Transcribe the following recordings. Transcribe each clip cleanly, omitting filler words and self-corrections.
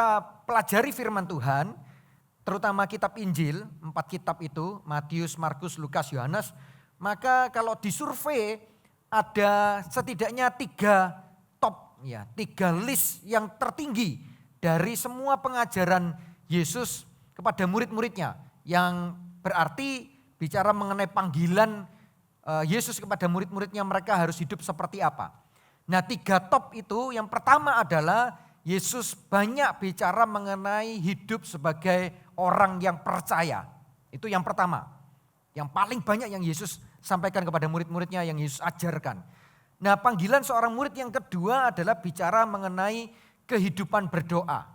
kita pelajari firman Tuhan, terutama kitab Injil, 4 kitab itu, Matius, Markus, Lukas, Yohanes, maka kalau disurvei ada setidaknya 3 top, ya, 3 list yang tertinggi dari semua pengajaran Yesus kepada murid-muridnya. Yang berarti bicara mengenai panggilan Yesus kepada murid-muridnya, mereka harus hidup seperti apa. Nah 3 top itu, yang pertama adalah Yesus banyak bicara mengenai hidup sebagai orang yang percaya. Itu yang pertama. Yang paling banyak yang Yesus sampaikan kepada murid-muridnya, yang Yesus ajarkan. Nah panggilan seorang murid yang kedua adalah bicara mengenai kehidupan berdoa.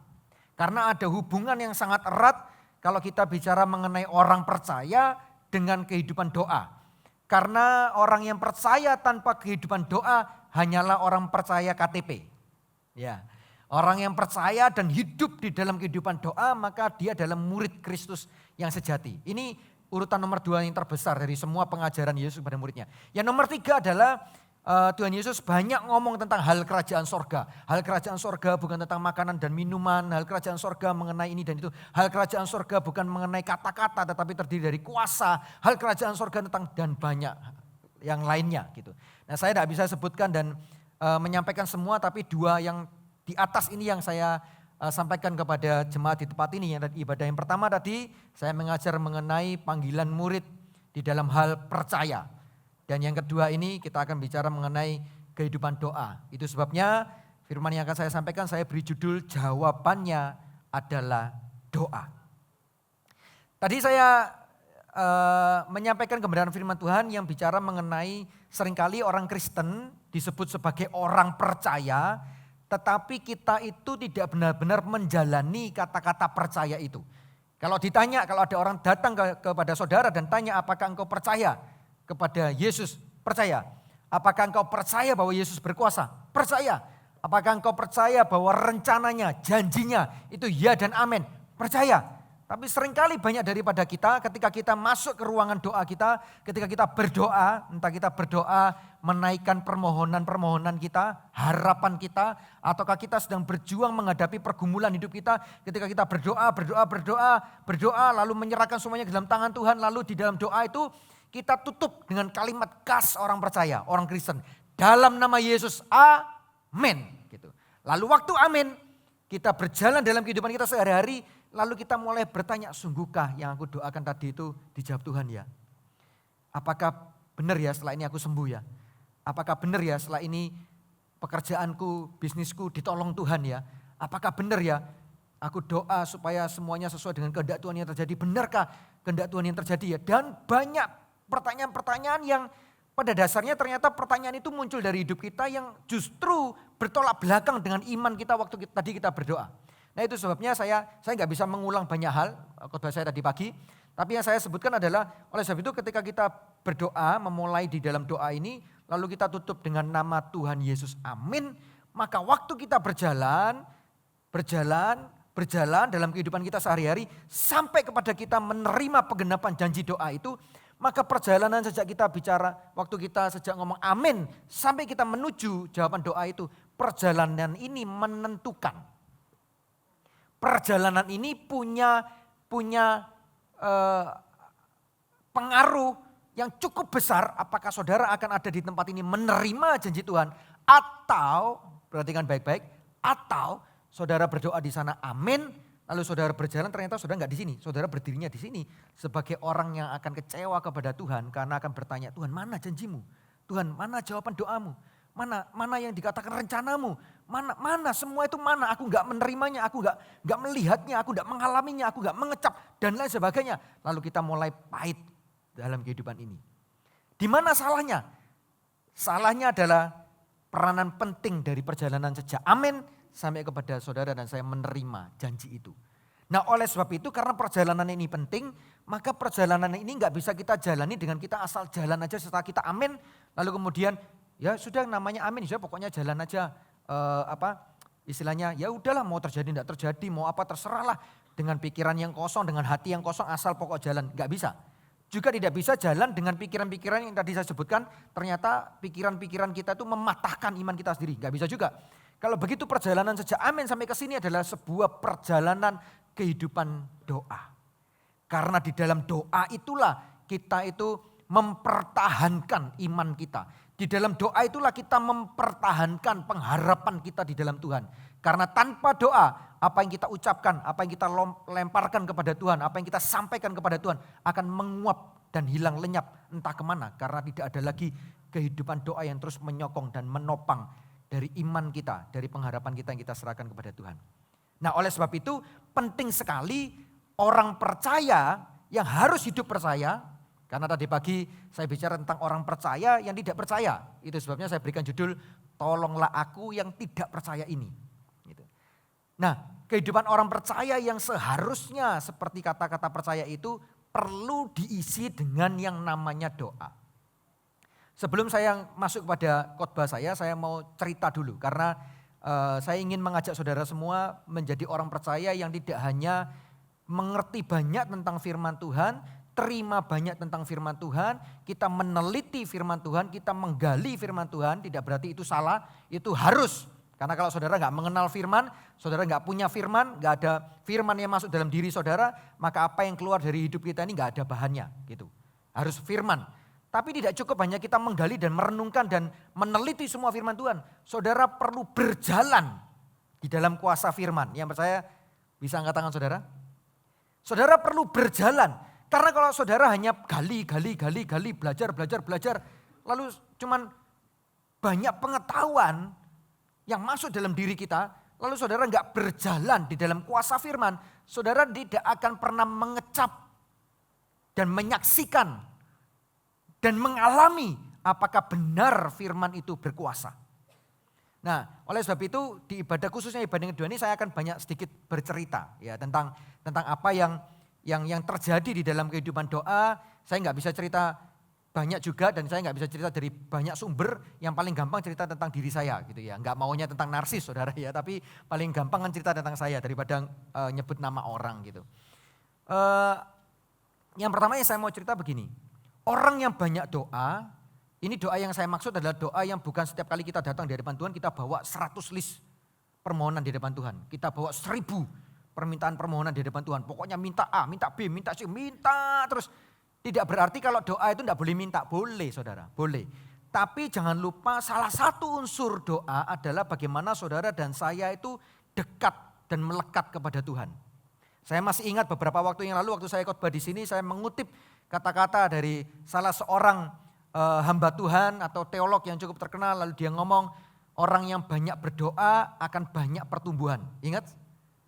Karena ada hubungan yang sangat erat kalau kita bicara mengenai orang percaya dengan kehidupan doa. Karena orang yang percaya tanpa kehidupan doa hanyalah orang percaya KTP. Ya. Orang yang percaya dan hidup di dalam kehidupan doa, maka dia adalah murid Kristus yang sejati. Ini urutan nomor 2 yang terbesar dari semua pengajaran Yesus kepada muridnya. Yang nomor 3 adalah Tuhan Yesus banyak ngomong tentang hal kerajaan sorga. Hal kerajaan sorga bukan tentang makanan dan minuman. Hal kerajaan sorga mengenai ini dan itu. Hal kerajaan sorga bukan mengenai kata-kata tetapi terdiri dari kuasa. Hal kerajaan sorga tentang dan banyak yang lainnya gitu. Nah saya tidak bisa sebutkan dan menyampaikan semua, tapi 2 yang di atas ini yang saya sampaikan kepada jemaat di tempat ini. Yang ibadah yang pertama tadi saya mengajar mengenai panggilan murid di dalam hal percaya. Dan yang kedua ini kita akan bicara mengenai kehidupan doa. Itu sebabnya firman yang akan saya sampaikan saya beri judul jawabannya adalah doa. Tadi saya menyampaikan kebenaran firman Tuhan yang bicara mengenai seringkali orang Kristen disebut sebagai orang percaya, tetapi kita itu tidak benar-benar menjalani kata-kata percaya itu. Kalau ditanya, kalau ada orang datang kepada saudara dan tanya apakah engkau percaya kepada Yesus? Percaya. Apakah engkau percaya bahwa Yesus berkuasa? Percaya. Apakah engkau percaya bahwa rencananya, janjinya itu ya dan amin? Percaya. Tapi seringkali banyak daripada kita ketika kita masuk ke ruangan doa kita, ketika kita berdoa, entah kita berdoa menaikkan permohonan-permohonan kita, harapan kita, ataukah kita sedang berjuang menghadapi pergumulan hidup kita, ketika kita berdoa, lalu menyerahkan semuanya ke dalam tangan Tuhan, lalu di dalam doa itu kita tutup dengan kalimat khas orang percaya, orang Kristen. Dalam nama Yesus, amin. Gitu. Lalu waktu amin, kita berjalan dalam kehidupan kita sehari-hari, lalu kita mulai bertanya, sungguhkah yang aku doakan tadi itu dijawab Tuhan ya? Apakah benar ya setelah ini aku sembuh ya? Apakah benar ya setelah ini pekerjaanku, bisnisku ditolong Tuhan ya? Apakah benar ya aku doa supaya semuanya sesuai dengan kehendak Tuhan yang terjadi? Benarkah kehendak Tuhan yang terjadi ya? Dan banyak pertanyaan-pertanyaan yang pada dasarnya ternyata pertanyaan itu muncul dari hidup kita yang justru bertolak belakang dengan iman kita waktu tadi kita berdoa. Nah itu sebabnya saya nggak bisa mengulang banyak hal khotbah saya tadi pagi. Tapi yang saya sebutkan adalah oleh sebab itu ketika kita berdoa, memulai di dalam doa ini, lalu kita tutup dengan nama Tuhan Yesus, amin. Maka waktu kita berjalan dalam kehidupan kita sehari-hari, sampai kepada kita menerima penggenapan janji doa itu, maka perjalanan sejak kita bicara, waktu kita sejak ngomong amin, sampai kita menuju jawaban doa itu, perjalanan ini menentukan. Perjalanan ini punya pengaruh yang cukup besar apakah saudara akan ada di tempat ini menerima janji Tuhan atau, perhatikan baik-baik, atau saudara berdoa di sana amin, lalu saudara berjalan ternyata saudara nggak di sini, saudara berdirinya di sini sebagai orang yang akan kecewa kepada Tuhan karena akan bertanya, Tuhan mana janjimu? Tuhan mana jawaban doamu? Mana yang dikatakan rencanamu? Mana semua itu mana? Aku nggak menerimanya, aku nggak melihatnya, aku nggak mengalaminya, aku nggak mengecap dan lain sebagainya. Lalu kita mulai pahit dalam kehidupan ini. Di mana salahnya? Salahnya adalah peranan penting dari perjalanan sejak amin sampai kepada saudara dan saya menerima janji itu. Nah oleh sebab itu karena perjalanan ini penting, maka perjalanan ini nggak bisa kita jalani dengan kita asal jalan aja setelah kita amin, lalu kemudian ya sudah namanya amin, ya pokoknya jalan aja, istilahnya ya udahlah mau terjadi tidak terjadi, mau apa terserahlah dengan pikiran yang kosong, dengan hati yang kosong asal pokok jalan, nggak bisa. Juga tidak bisa jalan dengan pikiran-pikiran yang tadi saya sebutkan, ternyata pikiran-pikiran kita itu mematahkan iman kita sendiri, nggak bisa juga. Kalau begitu perjalanan sejak amin sampai ke sini adalah sebuah perjalanan kehidupan doa. Karena di dalam doa itulah kita itu mempertahankan iman kita. Di dalam doa itulah kita mempertahankan pengharapan kita di dalam Tuhan. Karena tanpa doa, apa yang kita ucapkan, apa yang kita lemparkan kepada Tuhan, apa yang kita sampaikan kepada Tuhan akan menguap dan hilang lenyap entah kemana. Karena tidak ada lagi kehidupan doa yang terus menyokong dan menopang dari iman kita, dari pengharapan kita yang kita serahkan kepada Tuhan. Nah, oleh sebab itu penting sekali orang percaya yang harus hidup percaya. Karena tadi pagi saya bicara tentang orang percaya yang tidak percaya. Itu sebabnya saya berikan judul, tolonglah aku yang tidak percaya ini. Gitu. Nah, kehidupan orang percaya yang seharusnya seperti kata-kata percaya itu perlu diisi dengan yang namanya doa. Sebelum saya masuk kepada khotbah saya mau cerita dulu. Karena saya ingin mengajak saudara semua menjadi orang percaya yang tidak hanya mengerti banyak tentang firman Tuhan, terima banyak tentang firman Tuhan, kita meneliti firman Tuhan, kita menggali firman Tuhan, tidak berarti itu salah, itu harus. Karena kalau saudara nggak mengenal firman, saudara nggak punya firman, nggak ada firman yang masuk dalam diri saudara, maka apa yang keluar dari hidup kita ini nggak ada bahannya, gitu. Harus firman. Tapi tidak cukup hanya kita menggali dan merenungkan dan meneliti semua firman Tuhan. Saudara perlu berjalan di dalam kuasa firman. Yang percaya bisa angkat tangan saudara. Saudara perlu berjalan. Karena kalau saudara hanya gali, belajar. Lalu cuman banyak pengetahuan yang masuk dalam diri kita. Lalu saudara nggak berjalan di dalam kuasa firman. Saudara tidak akan pernah mengecap dan menyaksikan dan mengalami apakah benar firman itu berkuasa. Nah, oleh sebab itu di ibadah khususnya ibadah yang kedua ini saya akan banyak sedikit bercerita ya tentang apa yang terjadi di dalam kehidupan doa. Saya nggak bisa cerita banyak juga dan saya nggak bisa cerita dari banyak sumber. Yang paling gampang cerita tentang diri saya gitu ya. Nggak maunya tentang narsis saudara ya, tapi paling gampang kan cerita tentang saya daripada nyebut nama orang gitu. Yang pertama yang saya mau cerita begini. Orang yang banyak doa, ini doa yang saya maksud adalah doa yang bukan setiap kali kita datang di hadapan Tuhan kita bawa 100 list permohonan di hadapan Tuhan. Kita bawa 1000 permintaan permohonan di hadapan Tuhan. Pokoknya minta A, minta B, minta C, minta terus. Tidak berarti kalau doa itu tidak boleh minta. Boleh saudara, boleh. Tapi jangan lupa salah satu unsur doa adalah bagaimana saudara dan saya itu dekat dan melekat kepada Tuhan. Saya masih ingat beberapa waktu yang lalu waktu saya khotbah di sini saya mengutip kata-kata dari salah seorang hamba Tuhan atau teolog yang cukup terkenal. Lalu dia ngomong orang yang banyak berdoa akan banyak pertumbuhan. Ingat?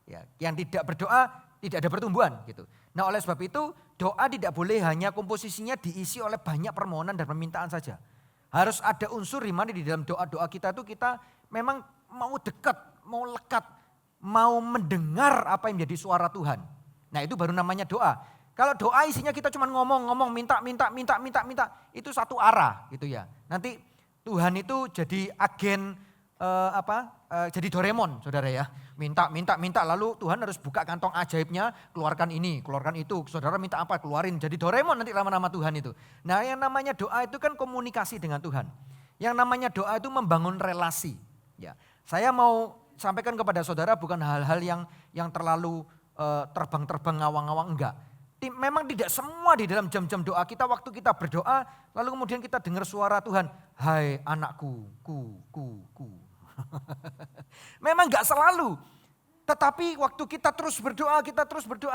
Ya, yang tidak berdoa tidak ada pertumbuhan gitu. Nah oleh sebab itu doa tidak boleh hanya komposisinya diisi oleh banyak permohonan dan permintaan saja. Harus ada unsur di mana di dalam doa-doa kita itu kita memang mau dekat, mau lekat, mau mendengar apa yang menjadi suara Tuhan. Nah itu baru namanya doa. Kalau doa isinya kita cuma ngomong, minta, itu satu arah gitu ya. Nanti Tuhan itu jadi agen jadi Doraemon saudara ya. Minta, lalu Tuhan harus buka kantong ajaibnya, keluarkan ini, keluarkan itu. Saudara minta apa, keluarin. Jadi Doraemon nanti lama-lama Tuhan itu. Nah yang namanya doa itu kan komunikasi dengan Tuhan. Yang namanya doa itu membangun relasi. Ya, saya mau sampaikan kepada saudara bukan hal-hal yang terlalu terbang-terbang ngawang-ngawang, enggak. Memang tidak semua di dalam jam-jam doa kita, waktu kita berdoa, lalu kemudian kita dengar suara Tuhan, hai anakku, ku. Memang enggak selalu. Tetapi waktu kita terus berdoa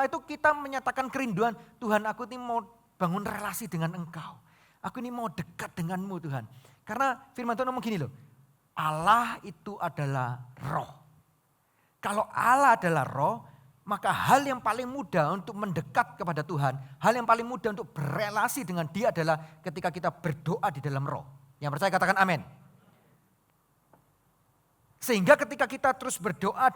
itu kita menyatakan kerinduan, Tuhan aku ini mau bangun relasi dengan Engkau. Aku ini mau dekat denganmu Tuhan. Karena firman Tuhan ngomong gini loh, Allah itu adalah roh. Kalau Allah adalah roh, maka hal yang paling mudah untuk mendekat kepada Tuhan, hal yang paling mudah untuk berelasi dengan Dia adalah ketika kita berdoa di dalam roh. Yang percaya katakan amin. Sehingga ketika kita terus berdoa,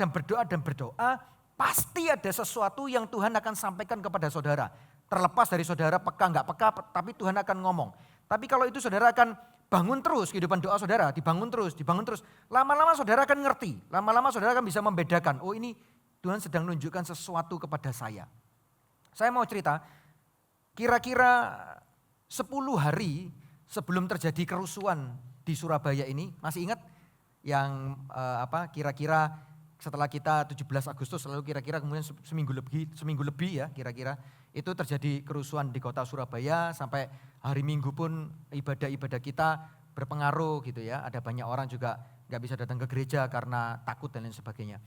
pasti ada sesuatu yang Tuhan akan sampaikan kepada saudara. Terlepas dari saudara peka nggak peka, tapi Tuhan akan ngomong. Tapi kalau itu saudara akan bangun terus kehidupan doa saudara, dibangun terus. Lama-lama saudara akan ngerti, lama-lama saudara akan bisa membedakan, oh ini Tuhan sedang menunjukkan sesuatu kepada saya. Saya mau cerita, kira-kira 10 hari sebelum terjadi kerusuhan di Surabaya ini, masih ingat? kira-kira setelah kita 17 Agustus lalu kira-kira kemudian seminggu lebih ya kira-kira itu terjadi kerusuhan di kota Surabaya sampai hari Minggu pun ibadah-ibadah kita berpengaruh gitu ya. Ada banyak orang juga nggak bisa datang ke gereja karena takut dan lain sebagainya.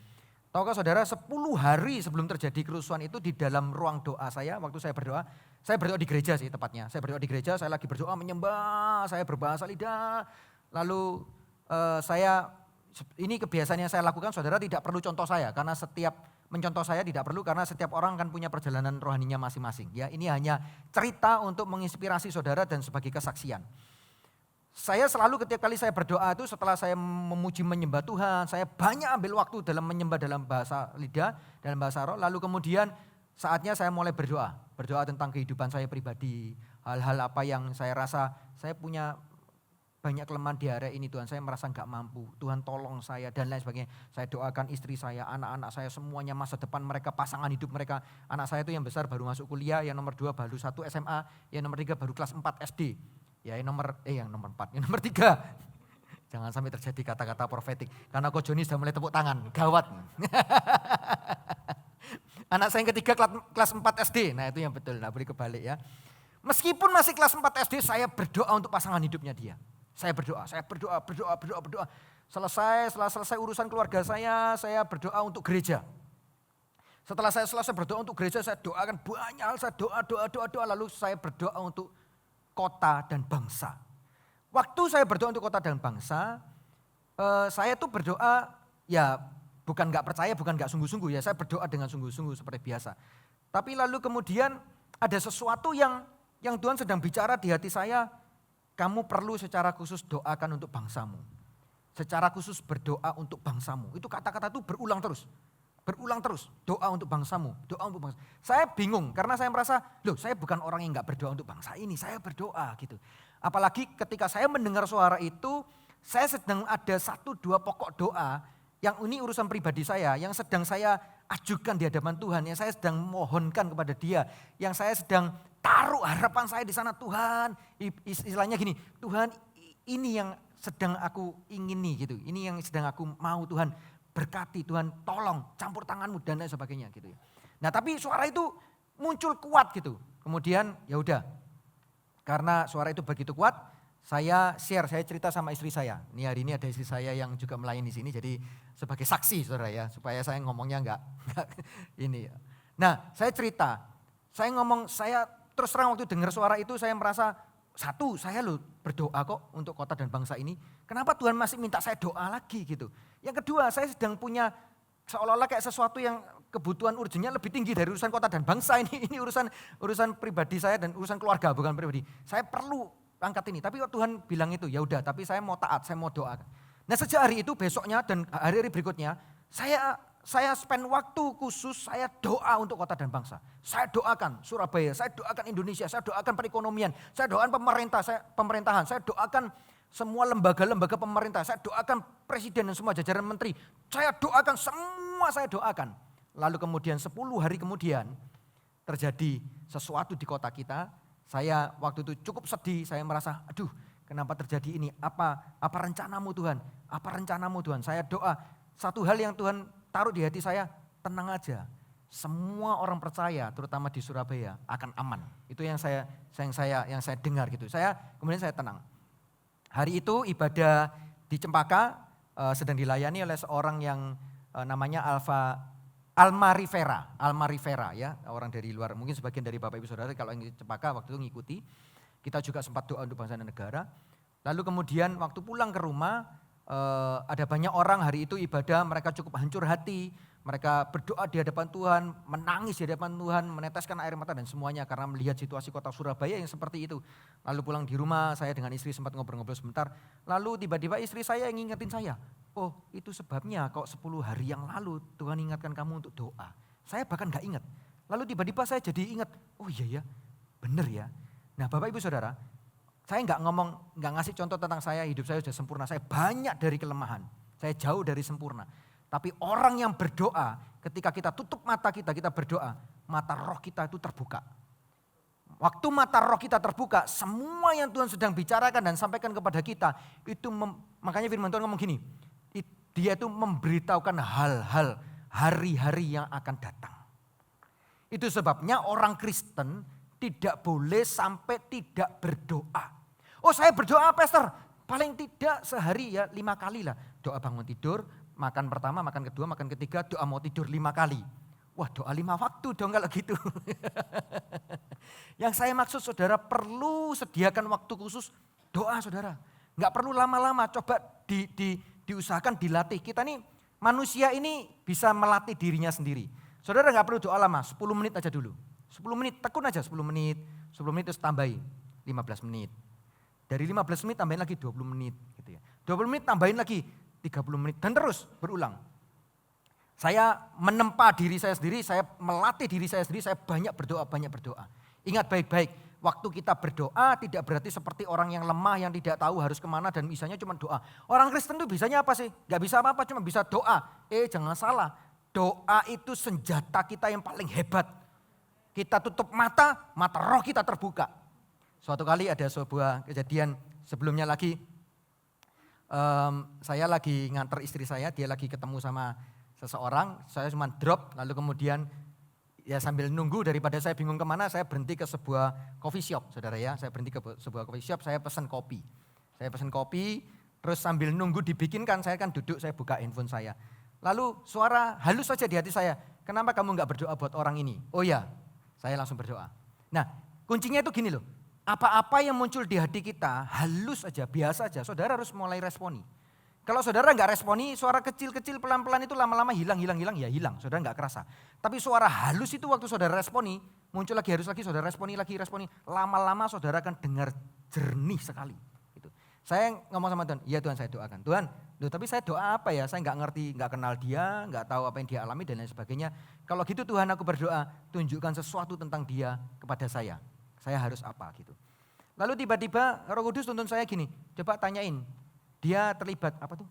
Tahukah saudara 10 hari sebelum terjadi kerusuhan itu di dalam ruang doa saya, waktu saya berdoa di gereja sih tepatnya. Saya berdoa di gereja, saya lagi berdoa menyembah, saya berbahasa lidah. Lalu ini kebiasaan yang saya lakukan, saudara tidak perlu contoh saya. Karena setiap mencontoh saya tidak perlu karena setiap orang kan punya perjalanan rohaninya masing-masing. Ya, ini hanya cerita untuk menginspirasi saudara dan sebagai kesaksian. Saya selalu setiap kali saya berdoa itu setelah saya memuji menyembah Tuhan, saya banyak ambil waktu dalam menyembah dalam bahasa lidah, dalam bahasa roh. Lalu kemudian saatnya saya mulai berdoa tentang kehidupan saya pribadi, hal-hal apa yang saya rasa saya punya banyak kelemahan di area ini Tuhan, saya merasa gak mampu, Tuhan tolong saya dan lain sebagainya. Saya doakan istri saya, anak-anak saya semuanya masa depan mereka, pasangan hidup mereka. Anak saya itu yang besar baru masuk kuliah, yang nomor 2 baru 1 SMA, yang nomor 3 baru kelas 4 SD. Ya yang nomor 4, yang nomor 3. Jangan sampai terjadi kata-kata profetik. Karena Ko Joni sudah mulai tepuk tangan, gawat. Anak saya yang ketiga kelas 4 SD, nah itu yang betul, nah boleh kebalik ya. Meskipun masih kelas 4 SD, saya berdoa untuk pasangan hidupnya dia. Saya berdoa. Setelah selesai urusan keluarga saya berdoa untuk gereja. Setelah saya selesai berdoa untuk gereja, saya doakan banyak hal, saya doa, lalu saya berdoa untuk kota dan bangsa. Waktu saya berdoa untuk kota dan bangsa, saya tuh berdoa ya bukan gak percaya, bukan gak sungguh-sungguh ya, saya berdoa dengan sungguh-sungguh seperti biasa. Tapi lalu kemudian ada sesuatu yang Tuhan sedang bicara di hati saya, kamu perlu secara khusus doakan untuk bangsamu. Secara khusus berdoa untuk bangsamu. Itu kata-kata itu berulang terus, doa untuk bangsamu, doa untuk bangsa. Saya bingung karena saya merasa, saya bukan orang yang gak berdoa untuk bangsa ini, saya berdoa gitu. Apalagi ketika saya mendengar suara itu, saya sedang ada 1-2 pokok doa, yang ini urusan pribadi saya, yang sedang saya ajukan di hadapan Tuhan, yang saya sedang mohonkan kepada Dia, yang saya sedang taruh harapan saya di sana. Tuhan, istilahnya gini, Tuhan ini yang sedang aku ingini gitu, ini yang sedang aku mau Tuhan. Berkati Tuhan, tolong campur tanganmu dan lain sebagainya gitu ya. Nah tapi suara itu muncul kuat gitu. Kemudian ya udah, karena suara itu begitu kuat, saya cerita sama istri saya. Ini hari ini ada istri saya yang juga melayani di sini, jadi sebagai saksi saudara ya, supaya saya ngomongnya enggak ini. Nah saya cerita, saya terus terang waktu dengar suara itu saya merasa, satu, saya berdoa kok untuk kota dan bangsa ini. Kenapa Tuhan masih minta saya doa lagi gitu. Yang kedua, saya sedang punya seolah-olah kayak sesuatu yang kebutuhan urgennya lebih tinggi dari urusan kota dan bangsa ini. Ini urusan pribadi saya dan urusan keluarga, bukan pribadi. Saya perlu angkat ini. Tapi Tuhan bilang itu, ya udah, tapi saya mau taat, saya mau doa. Nah sejak hari itu besoknya dan hari-hari berikutnya, saya spend waktu khusus, saya doa untuk kota dan bangsa. Saya doakan Surabaya, saya doakan Indonesia, saya doakan perekonomian, saya doakan pemerintahan, saya doakan semua lembaga-lembaga pemerintah, saya doakan presiden dan semua jajaran menteri. Saya doakan, semua saya doakan. Lalu kemudian 10 hari kemudian terjadi sesuatu di kota kita. Saya waktu itu cukup sedih, saya merasa aduh kenapa terjadi ini, apa rencanamu Tuhan, apa rencanamu Tuhan. Saya doa, satu hal yang Tuhan taruh di hati saya, tenang aja. Semua orang percaya, terutama di Surabaya, akan aman. Itu yang saya dengar gitu. Kemudian saya tenang. Hari itu ibadah di Cempaka sedang dilayani oleh seorang yang namanya Alma Rivera ya, orang dari luar. Mungkin sebagian dari Bapak Ibu Saudara kalau yang di Cempaka waktu itu ngikuti. Kita juga sempat doa untuk bangsa dan negara. Lalu kemudian waktu pulang ke rumah, ada banyak orang hari itu ibadah, mereka cukup hancur hati, mereka berdoa di hadapan Tuhan, menangis di hadapan Tuhan, meneteskan air mata dan semuanya karena melihat situasi kota Surabaya yang seperti itu. Lalu pulang di rumah, saya dengan istri sempat ngobrol-ngobrol sebentar, lalu tiba-tiba istri saya yang ngingetin saya, oh itu sebabnya kok 10 hari yang lalu Tuhan ingatkan kamu untuk doa. Saya bahkan gak ingat, lalu tiba-tiba saya jadi ingat, oh iya ya, bener ya. Nah Bapak Ibu Saudara, saya nggak ngasih contoh tentang saya, hidup saya sudah sempurna, saya banyak dari kelemahan, saya jauh dari sempurna. Tapi orang yang berdoa, ketika kita tutup mata kita berdoa, mata roh kita itu terbuka. Waktu mata roh kita terbuka, semua yang Tuhan sedang bicarakan dan sampaikan kepada kita, itu makanya firman Tuhan ngomong gini, dia itu memberitahukan hal-hal hari-hari yang akan datang. Itu sebabnya orang Kristen tidak boleh sampai tidak berdoa. Oh saya berdoa pastor, paling tidak sehari ya 5 kali lah. Doa bangun tidur, makan pertama, makan kedua, makan ketiga, doa mau tidur 5 kali. Wah doa 5 waktu dong kalau gitu. Yang saya maksud saudara perlu sediakan waktu khusus doa saudara. Enggak perlu lama-lama, coba diusahakan dilatih. Kita nih manusia ini bisa melatih dirinya sendiri. Saudara enggak perlu doa lama, 10 menit aja dulu. 10 menit, tekun aja 10 menit. 10 menit terus tambahin 15 menit. Dari 15 menit tambahin lagi 20 menit gitu ya. 20 menit tambahin lagi 30 menit dan terus berulang. Saya menempa diri saya sendiri, saya melatih diri saya sendiri, saya banyak berdoa. Ingat baik-baik, waktu kita berdoa tidak berarti seperti orang yang lemah yang tidak tahu harus kemana dan bisanya cuma doa. Orang Kristen tuh bisanya apa sih? Gak bisa apa-apa, cuma bisa doa. Jangan salah, doa itu senjata kita yang paling hebat. Kita tutup mata roh kita terbuka. Suatu kali ada sebuah kejadian sebelumnya lagi, saya lagi nganter istri saya, dia lagi ketemu sama seseorang, saya cuma drop, lalu kemudian ya sambil nunggu daripada saya bingung kemana, saya berhenti ke sebuah coffee shop, saudara ya. Saya berhenti ke sebuah coffee shop, saya pesan kopi. Terus sambil nunggu dibikinkan, saya kan duduk, saya buka handphone saya. Lalu suara halus saja di hati saya, kenapa kamu gak berdoa buat orang ini? Oh ya, saya langsung berdoa. Nah kuncinya itu gini loh, apa-apa yang muncul di hati kita, halus aja, biasa aja, saudara harus mulai responi. Kalau saudara nggak responi, suara kecil-kecil pelan-pelan itu lama-lama hilang, ya hilang, saudara nggak kerasa. Tapi suara halus itu waktu saudara responi, muncul lagi, halus lagi, saudara responi, lama-lama saudara akan dengar jernih sekali. Gitu. Saya ngomong sama Tuhan, ya Tuhan saya doakan. Tuhan, tapi saya doa apa ya, saya nggak ngerti, nggak kenal dia, nggak tahu apa yang dia alami dan lain sebagainya. Kalau gitu Tuhan aku berdoa, tunjukkan sesuatu tentang dia kepada saya harus apa gitu. Lalu tiba-tiba Roh Kudus tuntun saya gini, coba tanyain. Dia terlibat apa tuh?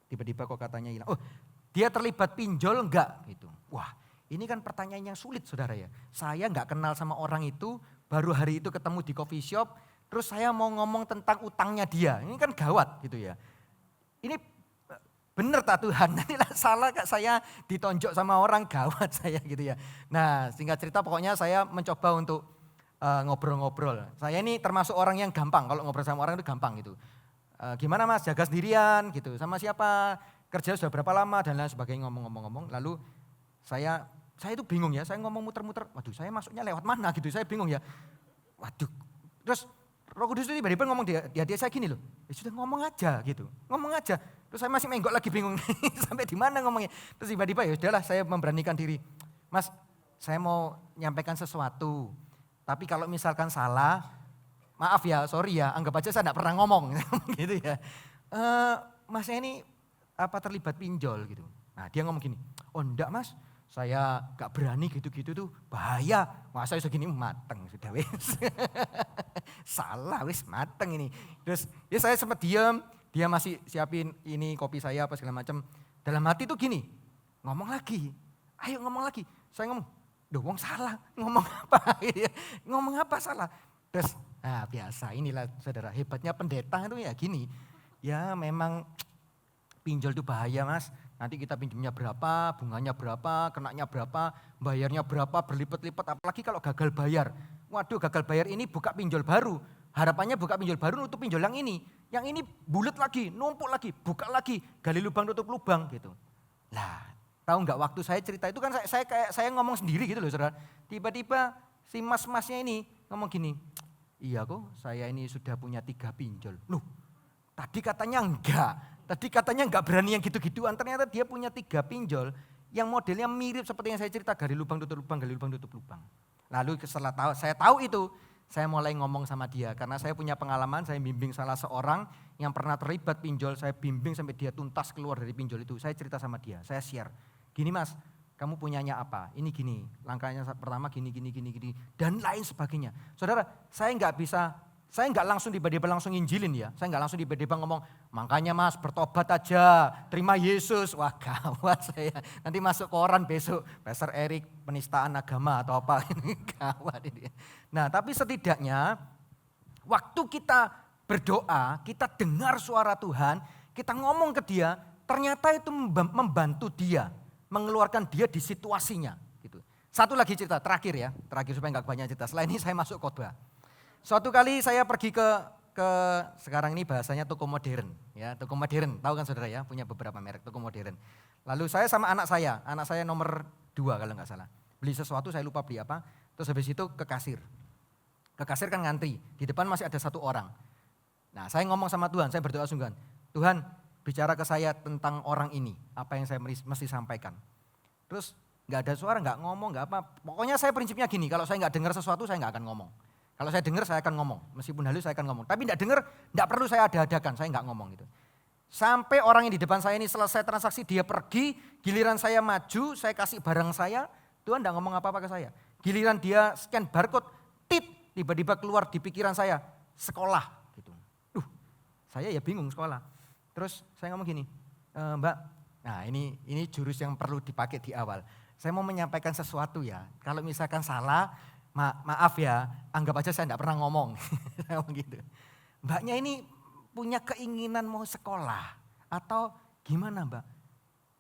Tiba-tiba kok katanya hilang. Oh, dia terlibat pinjol enggak gitu. Wah, ini kan pertanyaan yang sulit saudara ya. Saya enggak kenal sama orang itu, baru hari itu ketemu di coffee shop, terus saya mau ngomong tentang utangnya dia. Ini kan gawat gitu ya. Ini bener tak Tuhan? Nantilah salah kak saya ditonjok sama orang, gawat saya gitu ya. Nah, singkat cerita pokoknya saya mencoba untuk ngobrol-ngobrol. Saya ini termasuk orang yang gampang, kalau ngobrol sama orang itu gampang gitu. Gimana mas, jaga sendirian gitu, sama siapa, kerja sudah berapa lama dan lain sebagainya, ngomong-ngomong. Lalu saya itu bingung ya, saya ngomong muter-muter, waduh saya masuknya lewat mana gitu, saya bingung ya. Waduh, terus Roh Kudus itu tiba-tiba ngomong di hati saya gini loh, ya sudah ngomong aja gitu, ngomong aja. Terus saya masih menggok lagi bingung, sampai di mana ngomongnya. Terus tiba-tiba ya udahlah saya memberanikan diri, mas saya mau nyampaikan sesuatu, tapi kalau misalkan salah, maaf ya, sorry ya, anggap aja saya enggak pernah ngomong gitu ya. Masnya ini apa terlibat pinjol gitu. Nah dia ngomong gini, oh enggak mas, saya gak berani gitu-gitu tuh bahaya. Wah saya segini mateng sudah wis. Salah wis mateng ini. Terus ya saya sempat diam, dia masih siapin ini kopi saya apa segala macam. Dalam hati tuh gini, ngomong lagi, ayo ngomong lagi. Saya ngomong, duh wong salah, ngomong apa? Ngomong apa salah? Terus nah biasa inilah saudara, hebatnya pendeta itu ya gini. Ya memang pinjol itu bahaya mas. Nanti kita pinjamnya berapa, bunganya berapa, kenanya berapa, bayarnya berapa, berlipat-lipat. Apalagi kalau gagal bayar. Waduh gagal bayar ini buka pinjol baru. Harapannya buka pinjol baru nutup pinjol yang ini. Yang ini bulat lagi, numpuk lagi, buka lagi. Gali lubang tutup lubang gitu. Lah tahu nggak waktu saya cerita itu kan saya ngomong sendiri gitu loh saudara. Tiba-tiba si mas-masnya ini ngomong gini. Iya kok saya ini sudah punya 3 pinjol. Loh tadi katanya enggak berani yang gitu-gituan. Ternyata dia punya 3 pinjol yang modelnya mirip seperti yang saya cerita. Gali lubang tutup lubang, gali lubang tutup lubang. Lalu setelah saya tahu itu, saya mulai ngomong sama dia. Karena saya punya pengalaman, saya bimbing salah seorang yang pernah terlibat pinjol. Saya bimbing sampai dia tuntas keluar dari pinjol itu. Saya cerita sama dia, saya share. Gini mas, kamu punyanya apa? Ini gini, langkahnya pertama gini, dan lain sebagainya. Saudara, saya enggak langsung tiba-tiba langsung injilin ya. Saya enggak langsung tiba-tiba ngomong, makanya mas bertobat aja, terima Yesus. Wah gawat saya, nanti masuk koran besok, Pastor Erik penistaan agama atau apa, ini gawat ini. Nah tapi setidaknya, waktu kita berdoa, kita dengar suara Tuhan, kita ngomong ke dia, ternyata itu membantu dia, mengeluarkan dia di situasinya. Gitu. Satu lagi cerita, terakhir supaya nggak banyak cerita. Setelah ini saya masuk khotbah. Suatu kali saya pergi ke sekarang ini bahasanya toko modern. Ya, toko modern, tahu kan saudara ya, punya beberapa merek toko modern. Lalu saya sama anak saya nomor 2 kalau nggak salah. Beli sesuatu, saya lupa beli apa, terus habis itu ke kasir. Ke kasir kan ngantri, di depan masih ada 1 orang. Nah saya ngomong sama Tuhan, saya berdoa sungguhan. Tuhan bicara ke saya tentang orang ini, apa yang saya mesti sampaikan. Terus nggak ada suara, nggak ngomong, nggak apa. Pokoknya saya prinsipnya gini, kalau saya nggak dengar sesuatu saya nggak akan ngomong. Kalau saya dengar saya akan ngomong, meskipun halus saya akan ngomong. Tapi nggak dengar, nggak perlu saya ada-adakan, saya nggak ngomong gitu. Sampai orang yang di depan saya ini selesai transaksi, dia pergi, giliran saya maju, saya kasih barang saya, Tuhan nggak ngomong apa-apa ke saya. Giliran dia scan barcode, tit, tiba-tiba keluar di pikiran saya, sekolah gitu. Saya ya bingung sekolah. Terus saya ngomong gini, Mbak, nah ini jurus yang perlu dipakai di awal. Saya mau menyampaikan sesuatu ya, kalau misalkan salah, maaf ya, anggap aja saya enggak pernah ngomong. Saya ngomong gitu. Mbaknya ini punya keinginan mau sekolah atau gimana Mbak?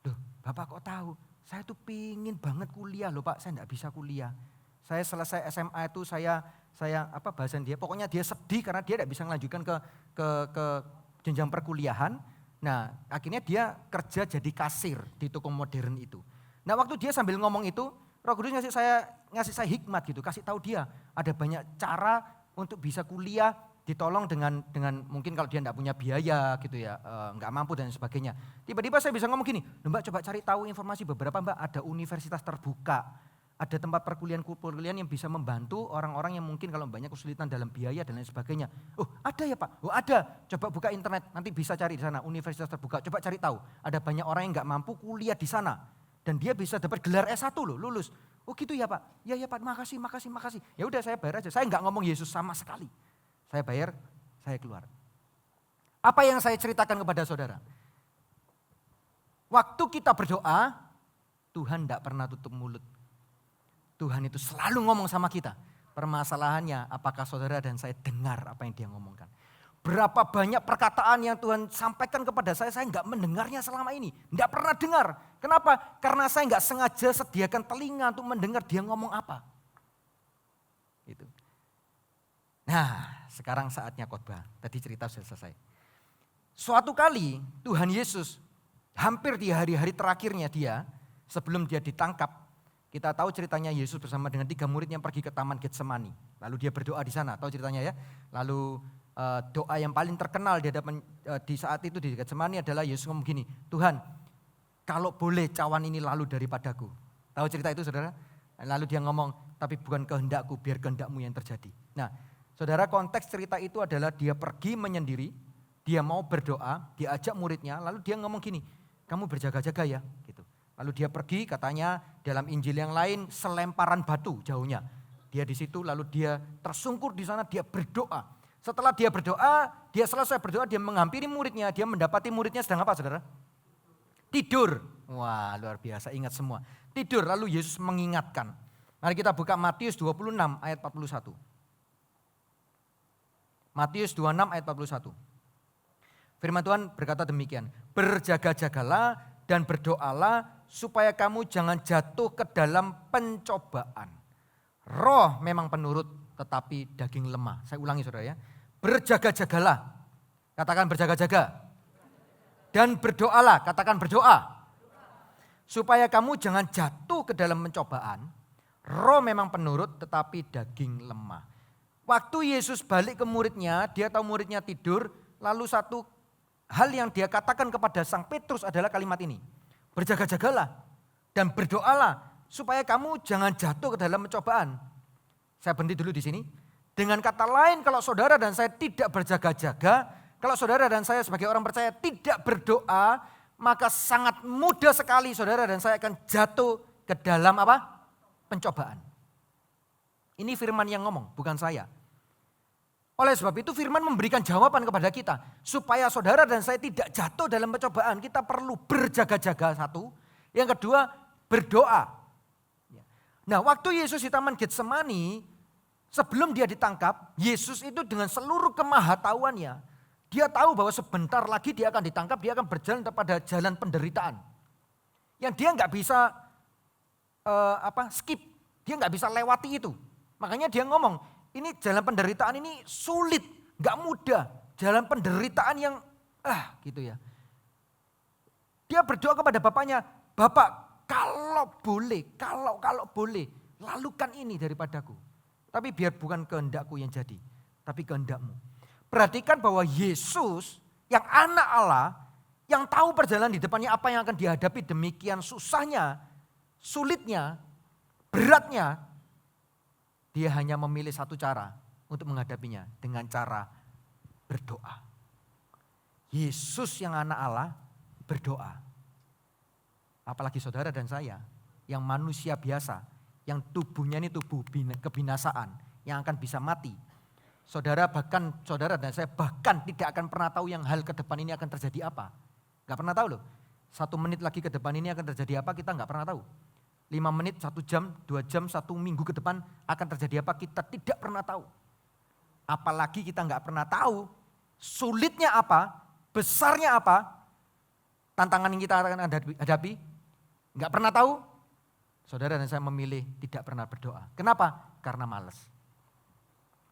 Loh Bapak kok tahu? Saya tuh pingin banget kuliah loh Pak, saya enggak bisa kuliah. Saya selesai SMA itu saya bahasan dia, pokoknya dia sedih karena dia enggak bisa melanjutkan ke jenjang perkuliahan. Nah akhirnya dia kerja jadi kasir di toko modern itu. Nah waktu dia sambil ngomong itu, Roh Kudus ngasih saya hikmat gitu, kasih tahu dia ada banyak cara untuk bisa kuliah, ditolong dengan mungkin kalau dia enggak punya biaya gitu ya, enggak mampu dan sebagainya. Tiba-tiba saya bisa ngomong gini, Mbak coba cari tahu informasi beberapa Mbak, ada universitas terbuka, ada tempat perkuliahan yang bisa membantu orang-orang yang mungkin kalau banyak kesulitan dalam biaya dan lain sebagainya. Oh ada ya Pak, oh ada, coba buka internet, nanti bisa cari di sana, universitas terbuka, coba cari tahu. Ada banyak orang yang enggak mampu kuliah di sana. Dan dia bisa dapat gelar S1 loh, lulus. Oh gitu ya Pak, ya Pak, makasih. Ya udah saya bayar aja, saya enggak ngomong Yesus sama sekali. Saya bayar, saya keluar. Apa yang saya ceritakan kepada saudara? Waktu kita berdoa, Tuhan enggak pernah tutup mulut. Tuhan itu selalu ngomong sama kita. Permasalahannya apakah saudara dan saya dengar apa yang dia ngomongkan. Berapa banyak perkataan yang Tuhan sampaikan kepada saya enggak mendengarnya selama ini. Enggak pernah dengar. Kenapa? Karena saya enggak sengaja sediakan telinga untuk mendengar dia ngomong apa. Gitu. Nah sekarang saatnya khotbah. Tadi cerita sudah selesai. Suatu kali Tuhan Yesus hampir di hari-hari terakhirnya dia, sebelum dia ditangkap, kita tahu ceritanya Yesus bersama dengan 3 murid yang pergi ke Taman Getsemani. Lalu dia berdoa di sana, tahu ceritanya ya. Lalu doa yang paling terkenal di saat itu di Getsemani adalah Yesus ngomong gini, Tuhan kalau boleh cawan ini lalu daripadaku. Tahu cerita itu saudara? Lalu dia ngomong, tapi bukan kehendakku, biar kehendakmu yang terjadi. Nah saudara, konteks cerita itu adalah dia pergi menyendiri, dia mau berdoa, dia ajak muridnya, lalu dia ngomong gini, kamu berjaga-jaga ya. Gitu. Lalu dia pergi, katanya dalam Injil yang lain selemparan batu jauhnya. Dia di situ, lalu dia tersungkur di sana, dia berdoa. Setelah dia berdoa, dia selesai berdoa, dia menghampiri muridnya, dia mendapati muridnya sedang apa saudara? Tidur. Wah luar biasa, ingat semua. Tidur, lalu Yesus mengingatkan. Mari kita buka Matius 26 ayat 41. Matius 26 ayat 41. Firman Tuhan berkata demikian. Berjaga-jagalah dan berdoalah supaya kamu jangan jatuh ke dalam pencobaan. Roh memang penurut tetapi daging lemah. Saya ulangi saudara ya. Berjaga-jagalah. Katakan berjaga-jaga. Dan berdoalah. Katakan berdoa. Supaya kamu jangan jatuh ke dalam pencobaan. Roh memang penurut tetapi daging lemah. Waktu Yesus balik ke muridnya, dia tahu muridnya tidur. Lalu satu hal yang dia katakan kepada Sang Petrus adalah kalimat ini. Berjaga-jagalah dan berdoalah supaya kamu jangan jatuh ke dalam pencobaan. Saya berhenti dulu di sini. Dengan kata lain, kalau saudara dan saya tidak berjaga-jaga, kalau saudara dan saya sebagai orang percaya tidak berdoa, maka sangat mudah sekali saudara dan saya akan jatuh ke dalam apa? Pencobaan. Ini firman yang ngomong, bukan saya. Oleh sebab itu firman memberikan jawaban kepada kita. Supaya saudara dan saya tidak jatuh dalam pencobaan, kita perlu berjaga-jaga satu. Yang kedua, berdoa. Nah waktu Yesus di Taman Getsemani, sebelum dia ditangkap, Yesus itu dengan seluruh kemahatauannya, Dia tahu bahwa sebentar lagi dia akan ditangkap, dia akan berjalan pada jalan penderitaan. Yang dia nggak bisa skip, dia nggak bisa lewati itu. Makanya dia ngomong, ini jalan penderitaan ini sulit, nggak mudah. Jalan penderitaan yang gitu ya. Dia berdoa kepada bapaknya, Bapak kalau boleh, kalau boleh, lalukan ini daripadaku. Tapi biar bukan kehendakku yang jadi, tapi kehendakmu. Perhatikan bahwa Yesus yang anak Allah, yang tahu perjalanan di depannya apa yang akan dihadapi, demikian susahnya, sulitnya, beratnya, dia hanya memilih satu cara untuk menghadapinya, dengan cara berdoa. Yesus yang anak Allah berdoa. Apalagi saudara dan saya yang manusia biasa, yang tubuhnya ini tubuh kebinasaan, yang akan bisa mati. Saudara dan saya bahkan tidak akan pernah tahu yang hal ke depan ini akan terjadi apa. Gak pernah tahu loh. 1 menit lagi ke depan ini akan terjadi apa, kita gak pernah tahu. 5 menit, 1 jam, 2 jam, 1 minggu ke depan akan terjadi apa, kita tidak pernah tahu. Apalagi kita gak pernah tahu sulitnya apa, besarnya apa, tantangan yang kita akan hadapi. Gak pernah tahu, saudara dan saya memilih tidak pernah berdoa. Kenapa? Karena malas.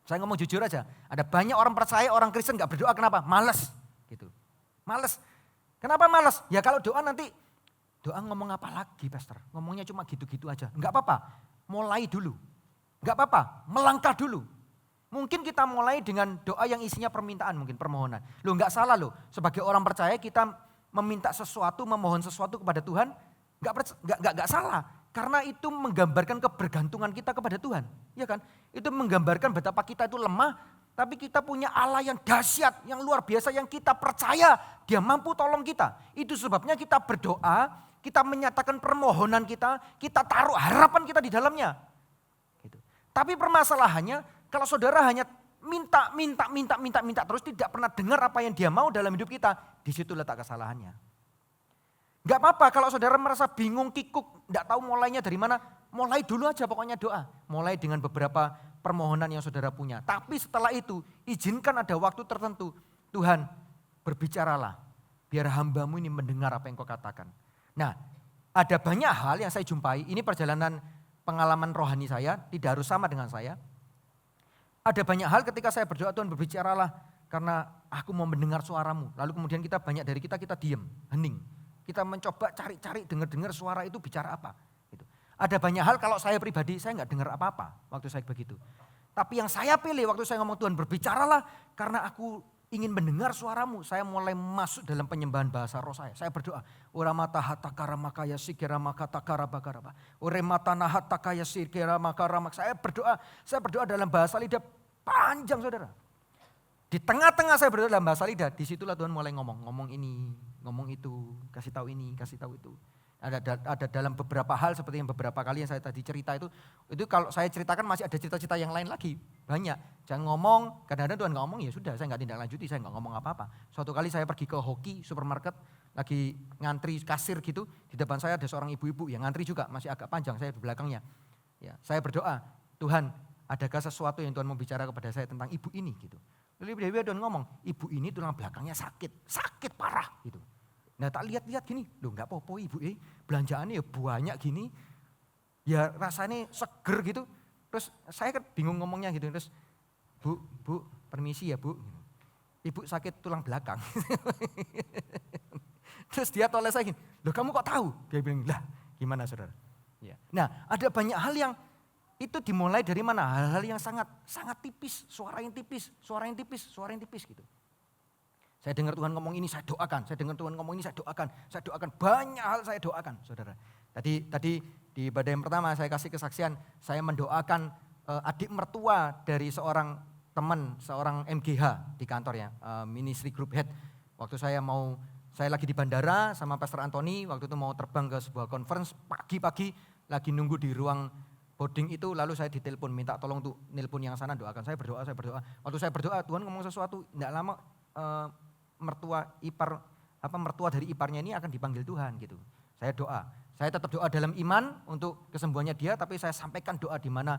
Saya ngomong jujur aja, ada banyak orang percaya, orang Kristen gak berdoa, kenapa? Malas. Gitu. Malas. Kenapa malas? Ya kalau doa nanti, doa ngomong apa lagi pastor? Ngomongnya cuma gitu-gitu aja. Enggak apa-apa, mulai dulu. Enggak apa-apa, melangkah dulu. Mungkin kita mulai dengan doa yang isinya permintaan, mungkin permohonan. Loh enggak salah loh, sebagai orang percaya kita meminta sesuatu, memohon sesuatu kepada Tuhan, enggak salah. Karena itu menggambarkan kebergantungan kita kepada Tuhan. Ya kan? Itu menggambarkan betapa kita itu lemah, tapi kita punya Allah yang dahsyat, yang luar biasa, yang kita percaya Dia mampu tolong kita. Itu sebabnya kita berdoa, kita menyatakan permohonan kita taruh harapan kita di dalamnya. Gitu. Tapi permasalahannya kalau saudara hanya minta terus tidak pernah dengar apa yang Dia mau dalam hidup kita, di situ letak kesalahannya. Gak apa-apa kalau saudara merasa bingung, kikuk, gak tahu mulainya dari mana, mulai dulu aja pokoknya doa. Mulai dengan beberapa permohonan yang saudara punya. Tapi setelah itu izinkan ada waktu tertentu. Tuhan berbicaralah biar hambamu ini mendengar apa yang kau katakan. Nah ada banyak hal yang saya jumpai, ini perjalanan pengalaman rohani saya, tidak harus sama dengan saya. Ada banyak hal ketika saya berdoa, Tuhan berbicaralah karena aku mau mendengar suaramu. Lalu kemudian banyak dari kita diem, hening. Kita mencoba cari-cari, dengar-dengar suara itu bicara apa. Gitu. Ada banyak hal kalau saya pribadi, saya nggak dengar apa-apa waktu saya begitu. Tapi yang saya pilih waktu saya ngomong Tuhan berbicaralah karena aku ingin mendengar suaramu. Saya mulai masuk dalam penyembahan bahasa roh saya. Saya berdoa. Uramata hatakara makaya sikira makatakara bakaraba. Uremata nahatakaya sikira makara mak. Saya berdoa dalam bahasa lidah panjang saudara. Di tengah-tengah saya berdoa dalam bahasa lidah. Disitulah Tuhan mulai ngomong ini, ngomong itu, kasih tahu ini, kasih tahu itu. Ada dalam beberapa hal seperti yang beberapa kali yang saya tadi cerita itu kalau saya ceritakan masih ada cerita-cerita yang lain lagi. Banyak, jangan ngomong, kadang-kadang Tuhan gak ngomong ya sudah saya gak tindak lanjuti, saya gak ngomong apa-apa. Suatu kali saya pergi ke hoki supermarket, lagi ngantri kasir gitu, di depan saya ada seorang ibu-ibu yang ngantri juga, masih agak panjang, saya di belakangnya. Ya, saya berdoa, Tuhan adakah sesuatu yang Tuhan mau bicara kepada saya tentang ibu ini gitu. Lalu Tuhan ngomong, ibu ini tulang belakangnya sakit parah gitu. Nah tak lihat-lihat gini, loh gak apa-apa ibu belanjaannya ya banyak gini, ya rasanya seger gitu. Terus saya kan bingung ngomongnya gitu, terus bu permisi ya bu, ibu sakit tulang belakang. Terus dia toleh saya gini, loh kamu kok tahu? Dia bilang, lah gimana saudara? Ya. Nah ada banyak hal yang itu dimulai dari mana? Hal-hal yang sangat tipis, suara yang tipis gitu. Saya dengar Tuhan ngomong ini, saya doakan. Saya dengar Tuhan ngomong ini, saya doakan. Saya doakan, banyak hal saya doakan, saudara. Tadi di ibadah yang pertama saya kasih kesaksian, saya mendoakan adik mertua dari seorang teman, seorang MGH di kantor ya, ministry group head. Waktu saya lagi di bandara sama Pastor Anthony, waktu itu mau terbang ke sebuah conference, pagi-pagi lagi nunggu di ruang boarding itu, lalu saya ditelepon, minta tolong tuh nelpon yang sana doakan. Saya berdoa. Waktu saya berdoa, Tuhan ngomong sesuatu, enggak lama mertua dari iparnya ini akan dipanggil Tuhan gitu. Saya doa. Saya tetap doa dalam iman untuk kesembuhannya dia, tapi saya sampaikan doa di mana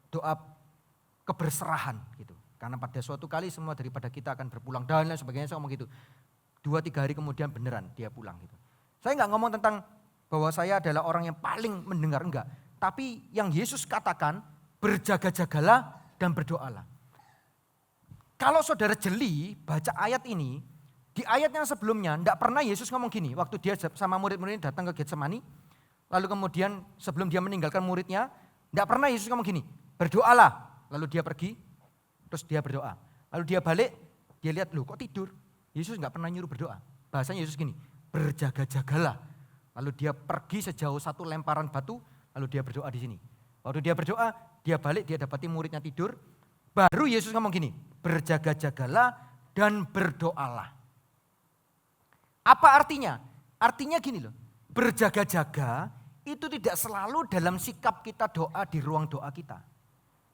doa keberserahan gitu. Karena pada suatu kali semua daripada kita akan berpulang dan lain sebagainya, saya ngomong gitu. 2-3 hari kemudian beneran dia pulang gitu. Saya nggak ngomong tentang bahwa saya adalah orang yang paling mendengar, enggak. Tapi yang Yesus katakan, berjaga-jagalah dan berdoalah. Kalau saudara jeli baca ayat ini, di ayat yang sebelumnya enggak pernah Yesus ngomong gini. Waktu dia sama murid-muridnya datang ke Getsemani, lalu kemudian sebelum dia meninggalkan muridnya, enggak pernah Yesus ngomong gini, berdoalah. Lalu dia pergi, terus dia berdoa. Lalu dia balik, dia lihat, loh kok tidur? Yesus enggak pernah nyuruh berdoa. Bahasanya Yesus gini, berjaga-jagalah. Lalu dia pergi sejauh 1 lemparan batu, lalu dia berdoa di sini. Waktu dia berdoa, dia balik, dia dapati muridnya tidur. Baru Yesus ngomong gini, berjaga-jagalah dan berdoalah. Apa artinya? Artinya gini loh, berjaga-jaga itu tidak selalu dalam sikap kita doa di ruang doa kita.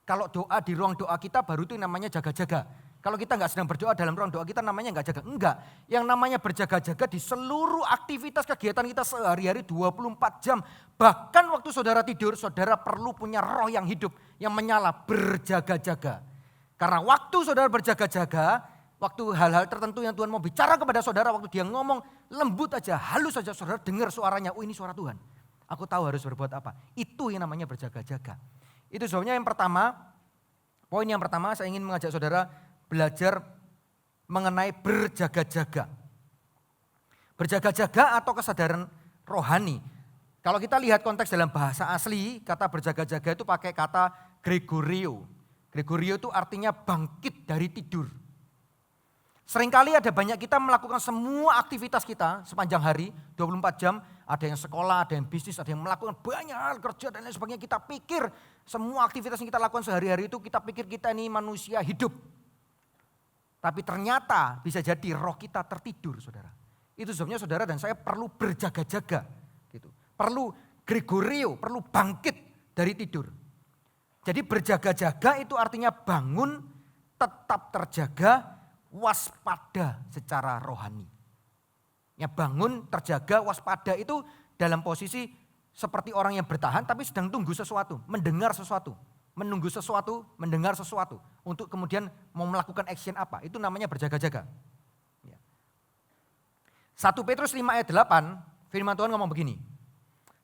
Kalau doa di ruang doa kita baru itu namanya jaga-jaga. Kalau kita nggak sedang berdoa dalam ruang doa kita namanya nggak jaga. Enggak, yang namanya berjaga-jaga di seluruh aktivitas kegiatan kita sehari-hari 24 jam. Bahkan waktu saudara tidur, saudara perlu punya roh yang hidup, yang menyala, berjaga-jaga. Karena waktu saudara berjaga-jaga, waktu hal-hal tertentu yang Tuhan mau bicara kepada saudara, waktu dia ngomong lembut aja, halus aja, saudara dengar suaranya, oh ini suara Tuhan. Aku tahu harus berbuat apa. Itu yang namanya berjaga-jaga. Itu sebabnya yang pertama, poin yang pertama saya ingin mengajak saudara belajar mengenai berjaga-jaga. Berjaga-jaga atau kesadaran rohani. Kalau kita lihat konteks dalam bahasa asli, kata berjaga-jaga itu pakai kata Gregorio. Gregorio itu artinya bangkit dari tidur. Seringkali ada banyak kita melakukan semua aktivitas kita sepanjang hari, 24 jam. Ada yang sekolah, ada yang bisnis, ada yang melakukan banyak hal kerja dan lain sebagainya. Kita pikir semua aktivitas yang kita lakukan sehari-hari itu kita pikir kita ini manusia hidup. Tapi ternyata bisa jadi roh kita tertidur, saudara. Itu sebabnya saudara dan saya perlu berjaga-jaga. Gitu. Perlu Gregorio, perlu bangkit dari tidur. Jadi berjaga-jaga itu artinya bangun, tetap terjaga, waspada secara rohani. Ya bangun, terjaga, waspada itu dalam posisi seperti orang yang bertahan tapi sedang tunggu sesuatu, mendengar sesuatu. Menunggu sesuatu, mendengar sesuatu. Untuk kemudian mau melakukan action apa. Itu namanya berjaga-jaga. 1 Petrus 5 ayat 8, firman Tuhan ngomong begini.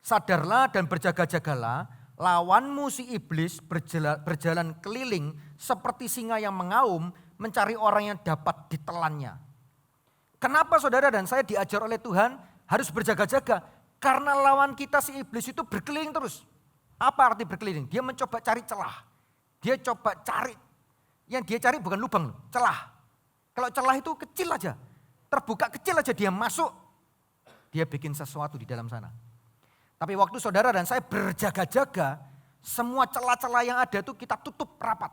Sadarlah dan berjaga-jagalah, lawanmu si iblis berjalan keliling seperti singa yang mengaum, mencari orang yang dapat ditelannya. Kenapa saudara dan saya diajar oleh Tuhan harus berjaga-jaga? Karena lawan kita si iblis itu berkeliling terus. Apa arti berkeliling? Dia mencoba cari celah. Dia coba cari, yang dia cari bukan lubang, celah. Kalau celah itu kecil aja, terbuka kecil aja dia masuk, dia bikin sesuatu di dalam sana. Tapi waktu saudara dan saya berjaga-jaga, semua celah-celah yang ada itu kita tutup rapat.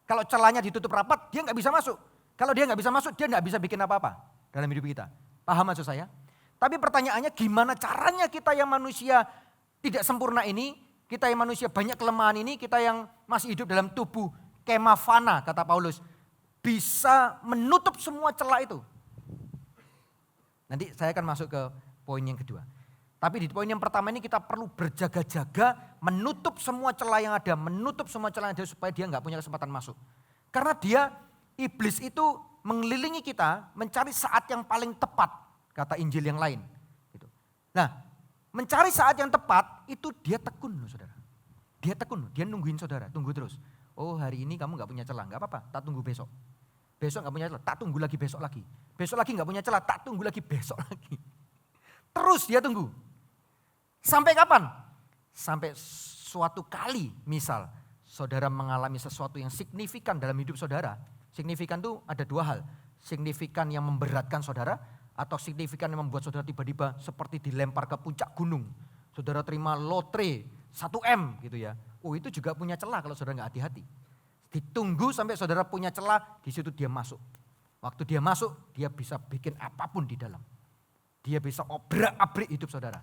Kalau celahnya ditutup rapat, dia nggak bisa masuk. Kalau dia nggak bisa masuk, dia nggak bisa bikin apa-apa dalam hidup kita. Paham maksud saya? Tapi pertanyaannya gimana caranya kita yang manusia tidak sempurna ini, kita yang manusia banyak kelemahan ini, kita yang masih hidup dalam tubuh kemah fana, kata Paulus, bisa menutup semua celah itu. Nanti saya akan masuk ke poin yang kedua. Tapi di poin yang pertama ini kita perlu berjaga-jaga, menutup semua celah yang ada, menutup semua celah yang ada supaya dia nggak punya kesempatan masuk. Karena dia, iblis itu mengelilingi kita, mencari saat yang paling tepat, kata Injil yang lain. Gitu. Nah, mencari saat yang tepat itu dia tekun loh saudara. Dia tekun, dia nungguin saudara, tunggu terus. Oh hari ini kamu gak punya celah, gak apa-apa, tak tunggu besok. Besok gak punya celah, tak tunggu lagi besok lagi. Besok lagi gak punya celah, tak tunggu lagi besok lagi. Terus dia tunggu. Sampai kapan? Sampai suatu kali misal saudara mengalami sesuatu yang signifikan dalam hidup saudara. Signifikan itu ada dua hal. Signifikan yang memberatkan saudara, atau signifikan yang membuat saudara tiba-tiba seperti dilempar ke puncak gunung. Saudara terima lotre 1M gitu ya. Oh itu juga punya celah kalau saudara gak hati-hati. Ditunggu sampai saudara punya celah, di situ dia masuk. Waktu dia masuk, dia bisa bikin apapun di dalam. Dia bisa obrak-abrik hidup saudara.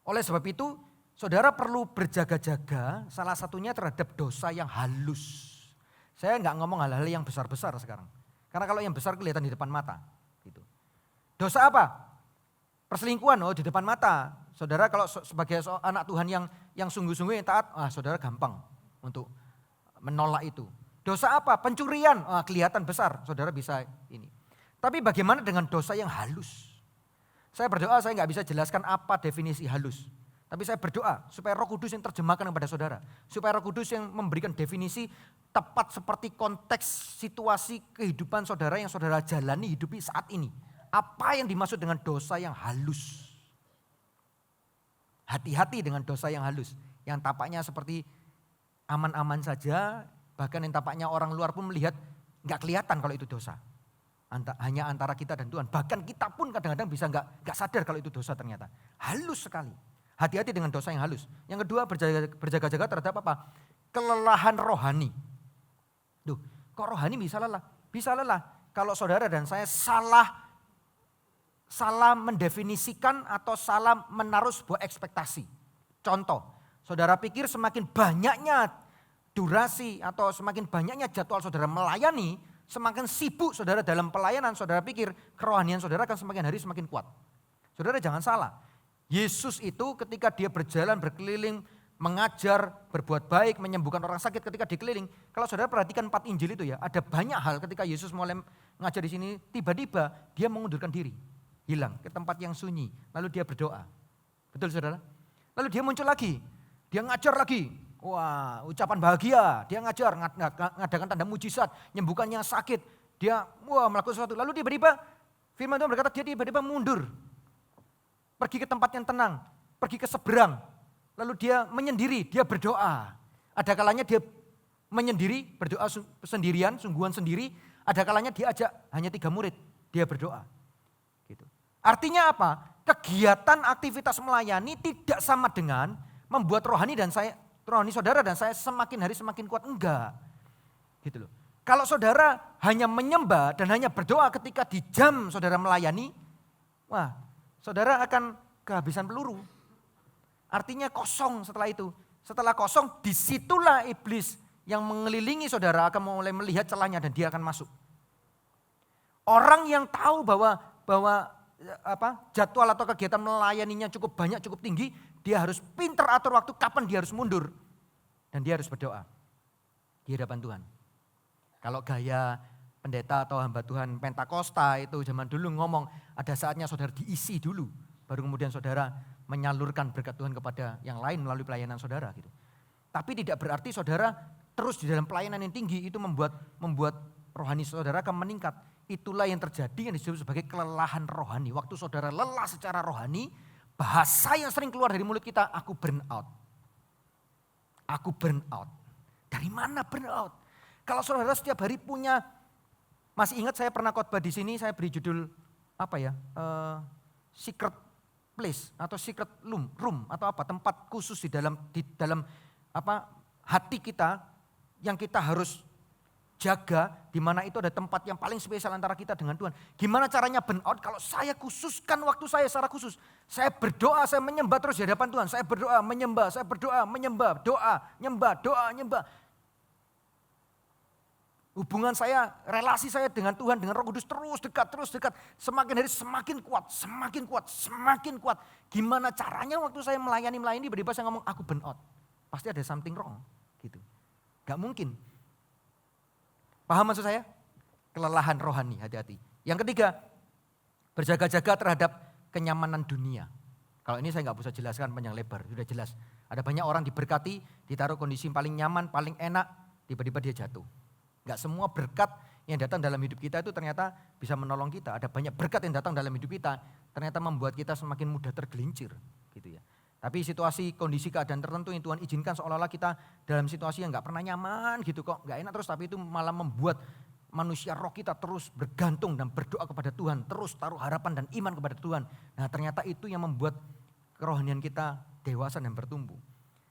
Oleh sebab itu, saudara perlu berjaga-jaga, salah satunya terhadap dosa yang halus. Saya gak ngomong hal-hal yang besar-besar sekarang. Karena kalau yang besar kelihatan di depan mata. Gitu. Dosa apa? Perselingkuhan, oh di depan mata. Saudara kalau sebagai anak Tuhan yang sungguh-sungguh yang taat, saudara gampang untuk menolak itu. Dosa apa? Pencurian, kelihatan besar, saudara bisa ini. Tapi bagaimana dengan dosa yang halus? Saya berdoa, saya nggak bisa jelaskan apa definisi halus. Tapi saya berdoa supaya Roh Kudus yang terjemahkan kepada saudara. Supaya Roh Kudus yang memberikan definisi tepat seperti konteks situasi kehidupan saudara yang saudara jalani hidupi saat ini. Apa yang dimaksud dengan dosa yang halus? Hati-hati dengan dosa yang halus. Yang tampaknya seperti aman-aman saja. Bahkan yang tampaknya orang luar pun melihat nggak kelihatan kalau itu dosa. Hanya antara kita dan Tuhan. Bahkan kita pun kadang-kadang bisa nggak sadar kalau itu dosa ternyata. Halus sekali. Hati-hati dengan dosa yang halus. Yang kedua berjaga-jaga terhadap apa? Kelelahan rohani. Duh, kok rohani bisa lelah? Bisa lelah kalau saudara dan saya salah mendefinisikan atau salah menaruh sebuah ekspektasi. Contoh, saudara pikir semakin banyaknya durasi atau semakin banyaknya jadwal saudara melayani, semakin sibuk saudara dalam pelayanan, saudara pikir kerohanian saudara akan semakin hari semakin kuat. Saudara jangan salah. Yesus itu ketika dia berjalan berkeliling, mengajar, berbuat baik, menyembuhkan orang sakit ketika dikeliling. Kalau saudara perhatikan 4 Injil itu ya, ada banyak hal ketika Yesus mulai mengajar di sini, tiba-tiba dia mengundurkan diri. Hilang ke tempat yang sunyi, lalu dia berdoa. Betul saudara? Lalu dia muncul lagi, dia ngajar lagi. Wah, ucapan bahagia, dia ngajar, ngadakan tanda mujizat, menyembuhkan yang sakit. Dia melakukan sesuatu, lalu tiba-tiba firman Tuhan berkata dia tiba-tiba mundur. Pergi ke tempat yang tenang, pergi ke seberang. Lalu dia menyendiri, dia berdoa. Ada kalanya dia menyendiri, berdoa sendirian, sungguhan sendiri. Ada kalanya dia ajak hanya 3 murid, dia berdoa. Gitu. Artinya apa? Kegiatan aktivitas melayani tidak sama dengan membuat rohani saudara dan saya semakin hari semakin kuat. Enggak. Gitu loh. Kalau saudara hanya menyembah dan hanya berdoa ketika di jam saudara melayani, saudara akan kehabisan peluru. Artinya kosong setelah itu. Setelah kosong disitulah iblis yang mengelilingi saudara akan mulai melihat celahnya dan dia akan masuk. Orang yang tahu bahwa jadwal atau kegiatan melayaninya cukup banyak, cukup tinggi, dia harus pintar atur waktu kapan dia harus mundur. Dan dia harus berdoa di hadapan Tuhan. Kalau gaya pendeta atau hamba Tuhan Pentakosta itu zaman dulu ngomong ada saatnya saudara diisi dulu. Baru kemudian saudara menyalurkan berkat Tuhan kepada yang lain melalui pelayanan saudara gitu. Tapi tidak berarti saudara terus di dalam pelayanan yang tinggi itu membuat rohani saudara akan meningkat. Itulah yang terjadi yang disebut sebagai kelelahan rohani. Waktu saudara lelah secara rohani, bahasa yang sering keluar dari mulut kita, aku burn out. Aku burn out. Dari mana burn out? Kalau saudara setiap hari punya, masih ingat saya pernah khotbah di sini, saya beri judul secret place atau secret room atau apa, tempat khusus di dalam hati kita yang kita harus jaga, di mana itu ada tempat yang paling spesial antara kita dengan Tuhan. Gimana caranya burn out? Kalau saya khususkan waktu saya secara khusus, saya berdoa, saya menyembah terus di hadapan Tuhan. Saya berdoa, menyembah, saya berdoa, menyembah, doa, nyembah. Hubungan saya, relasi saya dengan Tuhan, dengan Roh Kudus terus dekat. Semakin hari semakin kuat. Gimana caranya waktu saya melayani, tiba-tiba saya ngomong aku burn out. Pasti ada something wrong gitu. Gak mungkin. Paham maksud saya? Kelelahan rohani, hati-hati. Yang ketiga, berjaga-jaga terhadap kenyamanan dunia. Kalau ini saya gak bisa jelaskan panjang lebar, sudah jelas. Ada banyak orang diberkati, ditaruh kondisi paling nyaman, paling enak, tiba-tiba dia jatuh. Gak semua berkat yang datang dalam hidup kita itu ternyata bisa menolong kita. Ada banyak berkat yang datang dalam hidup kita, ternyata membuat kita semakin mudah tergelincir. Gitu ya. Tapi situasi, kondisi, keadaan tertentu yang Tuhan izinkan seolah-olah kita dalam situasi yang gak pernah nyaman gitu kok. Gak enak terus, tapi itu malah membuat manusia roh kita terus bergantung dan berdoa kepada Tuhan. Terus taruh harapan dan iman kepada Tuhan. Nah ternyata itu yang membuat kerohanian kita dewasa dan bertumbuh.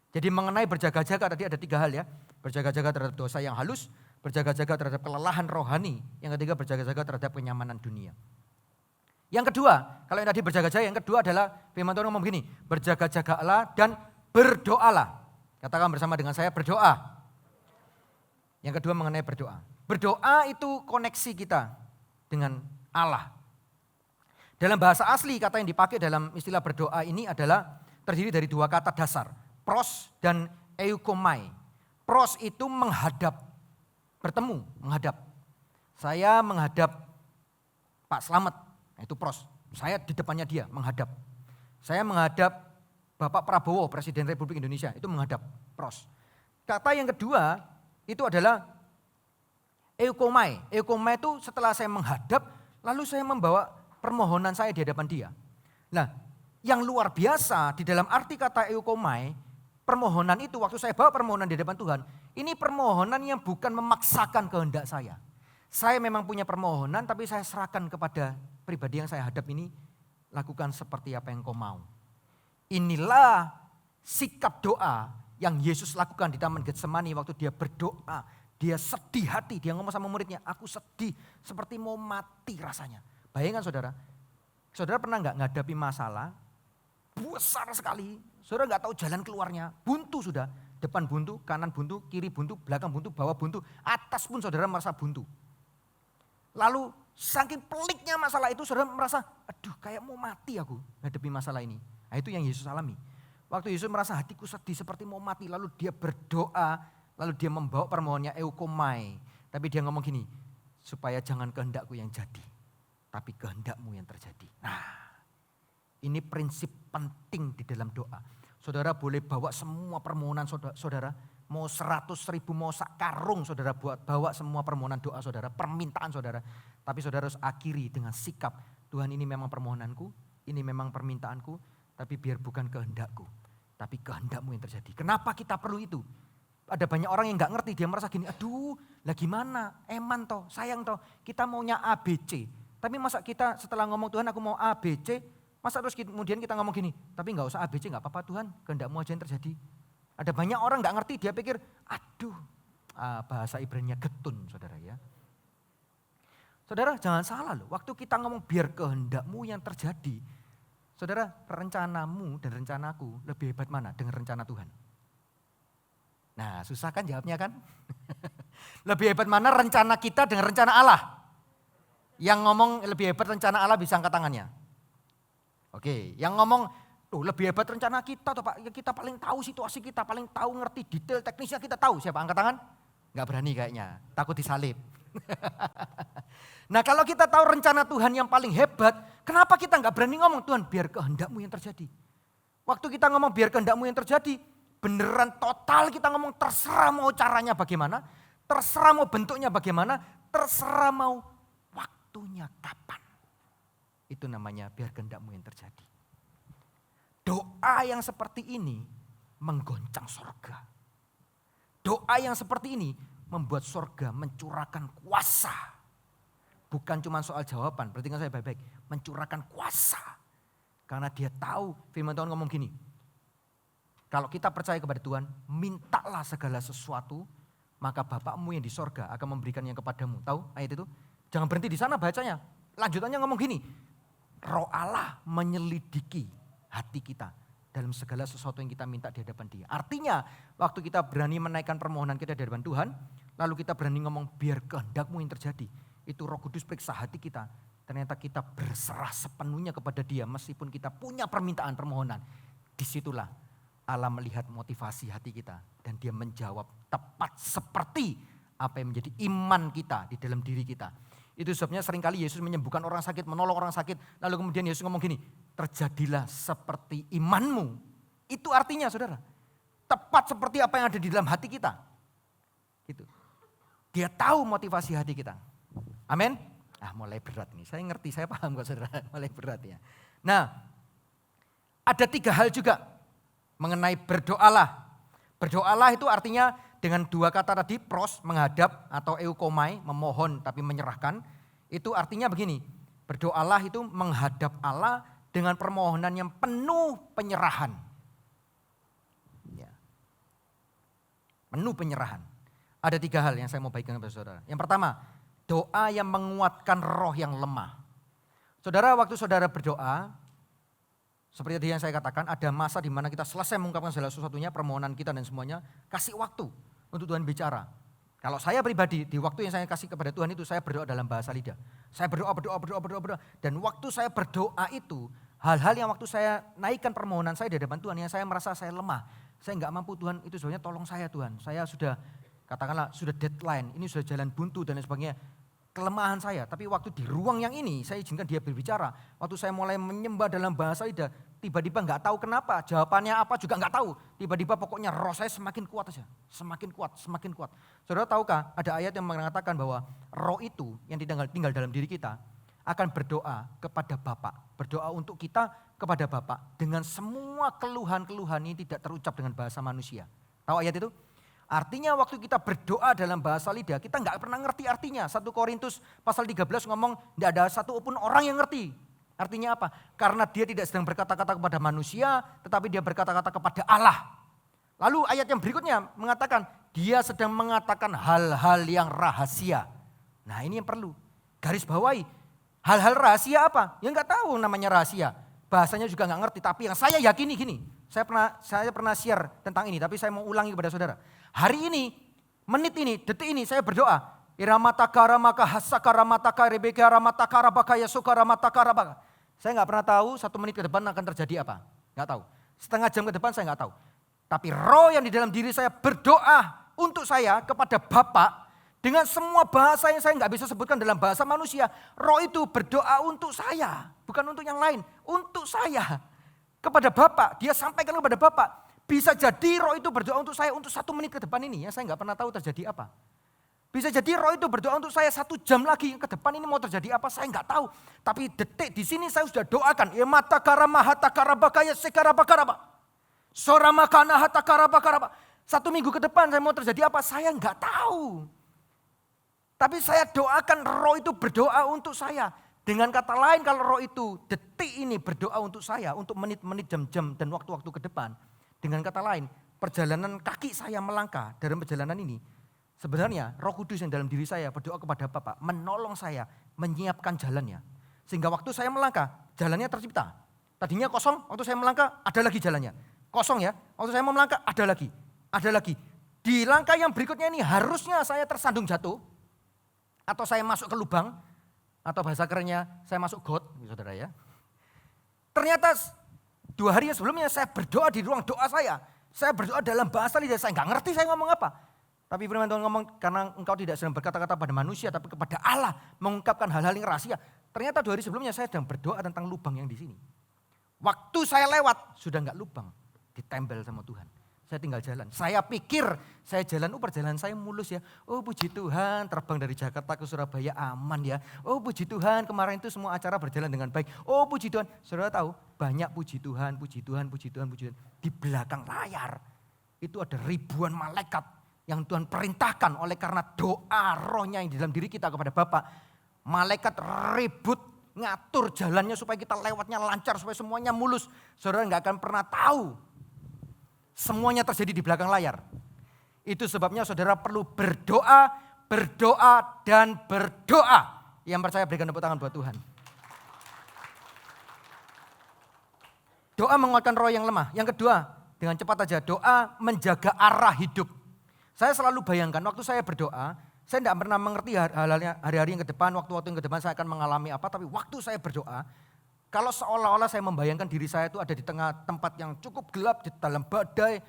Jadi mengenai berjaga-jaga tadi ada 3 hal ya. Berjaga-jaga terhadap dosa yang halus, berjaga-jaga terhadap kelelahan rohani. Yang ketiga berjaga-jaga terhadap kenyamanan dunia. Yang kedua, kalau yang tadi berjaga-jaga, yang kedua adalah firman Tuhan ngomong begini, berjaga-jagalah dan berdoalah. Katakan bersama dengan saya, berdoa. Yang kedua mengenai berdoa. Berdoa itu koneksi kita dengan Allah. Dalam bahasa asli kata yang dipakai dalam istilah berdoa ini adalah terdiri dari 2 kata dasar, pros dan eukomai. Pros itu menghadap. bertemu, menghadap. Saya menghadap Pak Slamet, itu Pros. Saya di depannya dia menghadap. Saya menghadap Bapak Prabowo, Presiden Republik Indonesia, itu menghadap Pros. Kata yang kedua itu adalah eukomai. Eukomai itu setelah saya menghadap, lalu saya membawa permohonan saya di hadapan dia. Nah, yang luar biasa di dalam arti kata eukomai, permohonan itu waktu saya bawa permohonan di hadapan Tuhan, ini permohonan yang bukan memaksakan kehendak saya. Saya memang punya permohonan tapi saya serahkan kepada pribadi yang saya hadap ini, lakukan seperti apa yang kau mau. Inilah sikap doa yang Yesus lakukan di Taman Getsemani waktu dia berdoa. Dia sedih hati, dia ngomong sama muridnya, aku sedih seperti mau mati rasanya. Bayangkan saudara, saudara pernah nggak menghadapi masalah besar sekali, saudara nggak tahu jalan keluarnya, buntu sudah, depan buntu, kanan buntu, kiri buntu, belakang buntu, bawah buntu, atas pun saudara merasa buntu. Lalu saking peliknya masalah itu saudara merasa, aduh kayak mau mati aku menghadapi masalah ini. Nah itu yang Yesus alami. Waktu Yesus merasa hatiku sedih seperti mau mati, lalu dia berdoa, lalu dia membawa permohonannya eukomai. Tapi dia ngomong gini, supaya jangan kehendakku yang jadi, tapi kehendakmu yang terjadi. Nah, ini prinsip penting di dalam doa. Saudara boleh bawa semua permohonan saudara, mau 100.000, mau sak karung saudara bawa semua permohonan doa saudara, permintaan saudara. Tapi saudara harus akhiri dengan sikap, Tuhan ini memang permohonanku, ini memang permintaanku, tapi biar bukan kehendakku, tapi kehendakmu yang terjadi. Kenapa kita perlu itu? Ada banyak orang yang gak ngerti, dia merasa gini, aduh lah gimana, eman toh, sayang toh, kita maunya A, B, C. Tapi masa kita setelah ngomong Tuhan aku mau A, B, C, masa terus kemudian kita ngomong gini, tapi gak usah A, B, C gak apa-apa Tuhan, kehendakmu aja yang terjadi. Ada banyak orang gak ngerti, dia pikir, aduh bahasa Ibrani-nya getun saudara ya. Saudara jangan salah loh, waktu kita ngomong biar kehendakmu yang terjadi, saudara rencanamu dan rencanaku lebih hebat mana dengan rencana Tuhan? Nah susah kan jawabnya kan? Lebih hebat mana rencana kita dengan rencana Allah? Yang ngomong lebih hebat rencana Allah bisa angkat tangannya. Oke, yang ngomong tuh lebih hebat rencana kita tuh Pak, kita paling tahu situasi kita, paling tahu ngerti detail teknisnya kita tahu. Siapa angkat tangan? Gak berani kayaknya, takut disalib. Nah kalau kita tahu rencana Tuhan yang paling hebat, kenapa kita gak berani ngomong Tuhan biar kehendakmu yang terjadi? Waktu kita ngomong biar kehendakmu yang terjadi, beneran total kita ngomong terserah mau caranya bagaimana, terserah mau bentuknya bagaimana, terserah mau waktunya kapan. Itu namanya biar kehendakmu yang terjadi. Doa yang seperti ini menggoncang sorga. Doa yang seperti ini membuat sorga mencurahkan kuasa. Bukan cuma soal jawaban, perhatikan saya baik-baik. Mencurahkan kuasa. Karena dia tahu firman Tuhan ngomong gini. Kalau kita percaya kepada Tuhan, mintalah segala sesuatu, maka Bapakmu yang di sorga akan memberikannya kepadamu. Tahu ayat itu? Jangan berhenti di sana bacanya. Lanjutannya ngomong gini. Roh Allah menyelidiki hati kita dalam segala sesuatu yang kita minta di hadapan Dia. Artinya waktu kita berani menaikkan permohonan kita di hadapan Tuhan, lalu kita berani ngomong biar kehendakmu yang terjadi. Itu Roh Kudus periksa hati kita. Ternyata kita berserah sepenuhnya kepada Dia meskipun kita punya permintaan permohonan. Disitulah Allah melihat motivasi hati kita dan Dia menjawab tepat seperti apa yang menjadi iman kita di dalam diri kita. Itu sebabnya seringkali Yesus menyembuhkan orang sakit, menolong orang sakit. Lalu kemudian Yesus ngomong gini, terjadilah seperti imanmu. Itu artinya saudara, tepat seperti apa yang ada di dalam hati kita. Gitu. Dia tahu motivasi hati kita. Amin. Mulai berat nih, saya ngerti, saya paham kok saudara, mulai berat ya. Nah, ada 3 hal juga mengenai berdoalah. Berdoalah itu artinya dengan 2 kata tadi, pros, menghadap atau eukomai, memohon tapi menyerahkan. Itu artinya begini, berdoalah itu menghadap Allah dengan permohonan yang penuh penyerahan. Ya. Penuh penyerahan. Ada 3 hal yang saya mau bagikan kepada saudara. Yang pertama, doa yang menguatkan roh yang lemah. Saudara, waktu saudara berdoa, seperti tadi yang saya katakan, ada masa di mana kita selesai mengungkapkan segala sesuatunya, permohonan kita dan semuanya, kasih waktu untuk Tuhan bicara. Kalau saya pribadi, di waktu yang saya kasih kepada Tuhan itu, saya berdoa dalam bahasa lidah. Saya berdoa. Dan waktu saya berdoa itu, hal-hal yang waktu saya naikkan permohonan saya di hadapan Tuhan, yang saya merasa saya lemah. Saya enggak mampu Tuhan, itu sebenarnya tolong saya Tuhan. Saya sudah Katakanlah sudah deadline, ini sudah jalan buntu dan lain sebagainya. Kelemahan saya, tapi waktu di ruang yang ini saya izinkan dia berbicara. Waktu saya mulai menyembah dalam bahasa lidah, tiba-tiba nggak tahu kenapa, jawabannya apa juga nggak tahu. Tiba-tiba pokoknya roh saya semakin kuat aja, semakin kuat, semakin kuat. Saudara tahukah ada ayat yang mengatakan bahwa roh itu yang tinggal dalam diri kita akan berdoa kepada Bapa, berdoa untuk kita kepada Bapa dengan semua keluhan-keluhan ini tidak terucap dengan bahasa manusia. Tahu ayat itu? Artinya waktu kita berdoa dalam bahasa lidah, kita nggak pernah ngerti artinya. 1 Korintus pasal 13 ngomong, tidak ada satu pun orang yang ngerti. Artinya apa? Karena dia tidak sedang berkata-kata kepada manusia, tetapi dia berkata-kata kepada Allah. Lalu ayat yang berikutnya mengatakan, dia sedang mengatakan hal-hal yang rahasia. Nah ini yang perlu. Garis bawahi, hal-hal rahasia apa? Ya nggak tahu namanya rahasia. Bahasanya juga nggak ngerti, tapi yang saya yakini gini. Saya pernah share tentang ini, tapi saya mau ulangi kepada saudara. Hari ini, menit ini, detik ini saya berdoa. Iramataka ramaka hasaka ramataka rebeka ramataka rabaka yasuka ramataka rabaka. Saya nggak pernah tahu 1 menit ke depan akan terjadi apa. Nggak tahu. Setengah jam ke depan saya nggak tahu. Tapi roh yang di dalam diri saya berdoa untuk saya kepada Bapa dengan semua bahasa yang saya nggak bisa sebutkan dalam bahasa manusia. Roh itu berdoa untuk saya, bukan untuk yang lain, untuk saya. Kepada Bapa, dia sampaikan kepada Bapa. Bisa jadi roh itu berdoa untuk saya untuk 1 menit ke depan ini ya, saya nggak pernah tahu terjadi apa. Bisa jadi roh itu berdoa untuk saya 1 jam lagi ke depan ini mau terjadi apa, saya nggak tahu. Tapi detik di sini saya sudah doakan. Ya mata karama hata karabakaya sekarabakaraba. Soramakana hata karabakaraba. 1 minggu ke depan saya mau terjadi apa, saya nggak tahu. Tapi saya doakan roh itu berdoa untuk saya. Dengan kata lain kalau roh itu detik ini berdoa untuk saya, untuk menit-menit, jam-jam dan waktu-waktu ke depan. Dengan kata lain, perjalanan kaki saya melangkah dalam perjalanan ini. Sebenarnya Roh Kudus yang dalam diri saya berdoa kepada Bapa, menolong saya menyiapkan jalannya. Sehingga waktu saya melangkah, jalannya tercipta. Tadinya kosong, waktu saya melangkah ada lagi jalannya. Kosong ya, waktu saya mau melangkah ada lagi. Ada lagi. Di langkah yang berikutnya ini harusnya saya tersandung jatuh. Atau saya masuk ke lubang. Atau bahasa kerennya saya masuk got, saudara ya. Ternyata 2 hari sebelumnya saya berdoa di ruang doa saya. Saya berdoa dalam bahasa lidah, saya nggak ngerti saya ngomong apa. Tapi firman Tuhan ngomong, karena engkau tidak sedang berkata-kata pada manusia, tapi kepada Allah mengungkapkan hal-hal yang rahasia. Ternyata 2 hari sebelumnya saya sedang berdoa tentang lubang yang di sini. Waktu saya lewat, sudah nggak lubang, ditempel sama Tuhan. Saya tinggal jalan. Saya pikir saya jalan, perjalanan saya mulus ya. Oh puji Tuhan, terbang dari Jakarta ke Surabaya aman ya. Oh puji Tuhan, kemarin itu semua acara berjalan dengan baik. Oh puji Tuhan, saudara tahu banyak puji Tuhan, puji Tuhan, puji Tuhan, puji Tuhan. Di belakang layar itu ada ribuan malaikat yang Tuhan perintahkan oleh karena doa rohnya yang di dalam diri kita kepada Bapa. Malaikat ribut ngatur jalannya supaya kita lewatnya lancar, supaya semuanya mulus. Saudara nggak akan pernah tahu. Semuanya terjadi di belakang layar. Itu sebabnya saudara perlu berdoa, berdoa, dan berdoa. Yang percaya berikan tepuk tangan buat Tuhan. Doa menguatkan roh yang lemah. Yang kedua, dengan cepat aja, doa menjaga arah hidup. Saya selalu bayangkan waktu saya berdoa, saya tidak pernah mengerti hari-hari yang ke depan, waktu-waktu yang ke depan saya akan mengalami apa. Tapi waktu saya berdoa, kalau seolah-olah saya membayangkan diri saya itu ada di tengah tempat yang cukup gelap, di dalam badai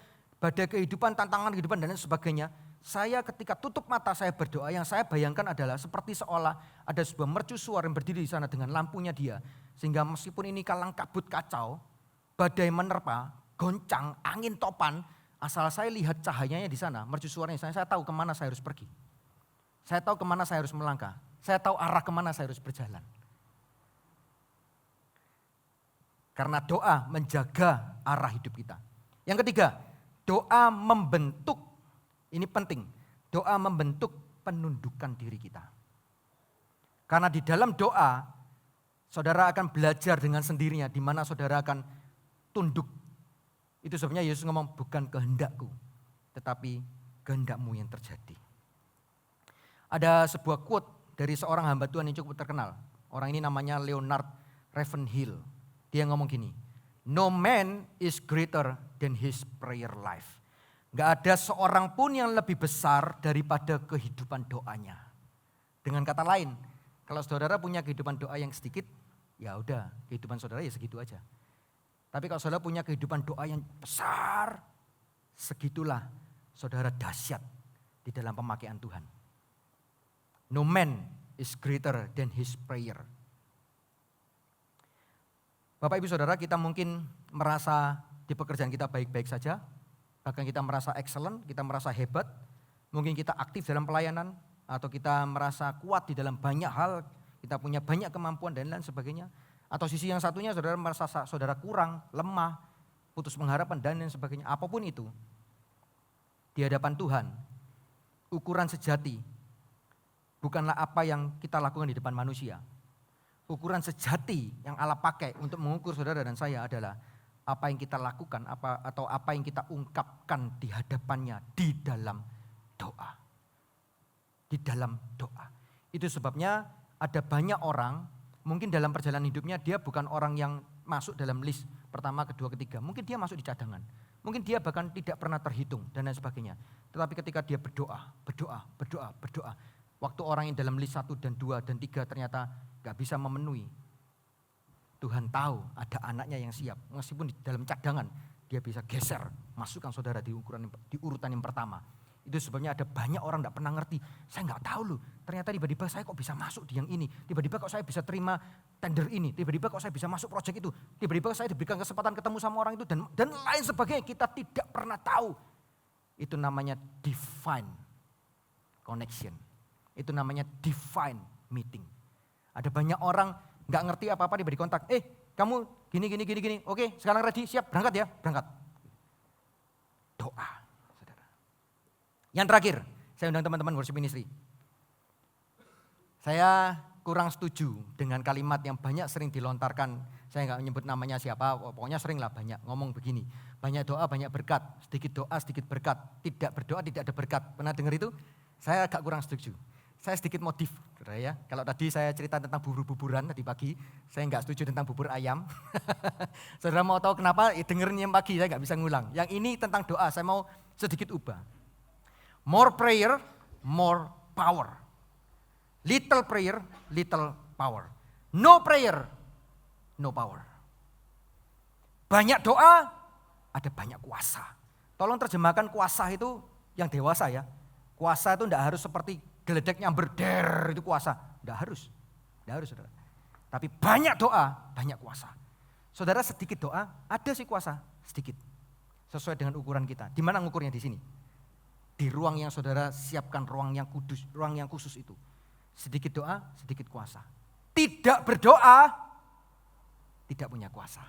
kehidupan, tantangan kehidupan dan lain sebagainya. Saya ketika tutup mata saya berdoa, yang saya bayangkan adalah seperti seolah ada sebuah mercusuar yang berdiri di sana dengan lampunya dia. Sehingga meskipun ini kalang kabut kacau, badai menerpa, goncang, angin topan, asal saya lihat cahayanya di sana, mercusuarnya di sana, saya tahu kemana saya harus pergi. Saya tahu kemana saya harus melangkah. Saya tahu arah kemana saya harus berjalan. Karena doa menjaga arah hidup kita. Yang ketiga, doa membentuk, ini penting, doa membentuk penundukan diri kita. Karena di dalam doa, saudara akan belajar dengan sendirinya di mana saudara akan tunduk. Itu sebabnya Yesus ngomong, bukan kehendakku, tetapi kehendakmu yang terjadi. Ada sebuah quote dari seorang hamba Tuhan yang cukup terkenal. Orang ini namanya Leonard Ravenhill. Dia ngomong gini, no man is greater than his prayer life. Gak ada seorang pun yang lebih besar daripada kehidupan doanya. Dengan kata lain, kalau saudara punya kehidupan doa yang sedikit, ya udah kehidupan saudara ya segitu aja. Tapi kalau saudara punya kehidupan doa yang besar, segitulah saudara dahsyat. di dalam pemakaian Tuhan. No man is greater than his prayer. Bapak Ibu Saudara, kita mungkin merasa di pekerjaan kita baik-baik saja, bahkan kita merasa excellent, kita merasa hebat, mungkin kita aktif dalam pelayanan, atau kita merasa kuat di dalam banyak hal, kita punya banyak kemampuan dan lain sebagainya. Atau sisi yang satunya saudara merasa saudara kurang, lemah, putus pengharapan dan lain sebagainya. Apapun itu, di hadapan Tuhan, ukuran sejati bukanlah apa yang kita lakukan di depan manusia. Ukuran sejati yang Allah pakai untuk mengukur saudara dan saya adalah apa yang kita lakukan atau apa yang kita ungkapkan di hadapannya di dalam doa. Di dalam doa. Itu sebabnya ada banyak orang mungkin dalam perjalanan hidupnya dia bukan orang yang masuk dalam list pertama, kedua, ketiga. Mungkin dia masuk di cadangan. Mungkin dia bahkan tidak pernah terhitung dan lain sebagainya. Tetapi ketika dia berdoa. Waktu orang yang dalam list 1 dan 2 dan 3 ternyata gak bisa memenuhi. Tuhan tahu ada anaknya yang siap. Meskipun di dalam cadangan dia bisa geser. Masukkan saudara di urutan yang pertama. Itu sebabnya ada banyak orang gak pernah ngerti. Saya gak tahu loh, ternyata tiba-tiba saya kok bisa masuk di yang ini. Tiba-tiba kok saya bisa terima tender ini. Tiba-tiba kok saya bisa masuk proyek itu. Tiba-tiba saya diberikan kesempatan ketemu sama orang itu. Dan lain sebagainya, kita tidak pernah tahu. Itu namanya divine connection. Itu namanya divine meeting. Ada banyak orang gak ngerti apa-apa tiba-tiba kontak. Kamu gini. Oke, sekarang ready, siap, berangkat ya, berangkat. Doa. Yang terakhir, saya undang teman-teman worship ministry. Saya kurang setuju dengan kalimat yang banyak sering dilontarkan. Saya nggak menyebut namanya siapa, pokoknya sering lah banyak ngomong begini. Banyak doa, banyak berkat. Sedikit doa, sedikit berkat. Tidak berdoa, tidak ada berkat. Pernah dengar itu? Saya agak kurang setuju. Saya sedikit modif, ya. Kalau tadi saya cerita tentang bubur-buburan tadi pagi, saya nggak setuju tentang bubur ayam. Saudara mau tahu kenapa? Dengerin yang pagi, saya nggak bisa ngulang. Yang ini tentang doa, saya mau sedikit ubah. More prayer, more power. Little prayer, little power. No prayer, no power. Banyak doa, ada banyak kuasa. Tolong terjemahkan kuasa itu yang dewasa ya. Kuasa itu tidak harus seperti geledek nyamber der itu kuasa. Tidak harus saudara. Tapi banyak doa, banyak kuasa. Saudara sedikit doa, ada sih kuasa, sedikit. Sesuai dengan ukuran kita. Di mana ngukurnya di sini? Di ruang yang saudara siapkan, ruang yang kudus, ruang yang khusus itu. Sedikit doa, sedikit kuasa. Tidak berdoa, tidak punya kuasa.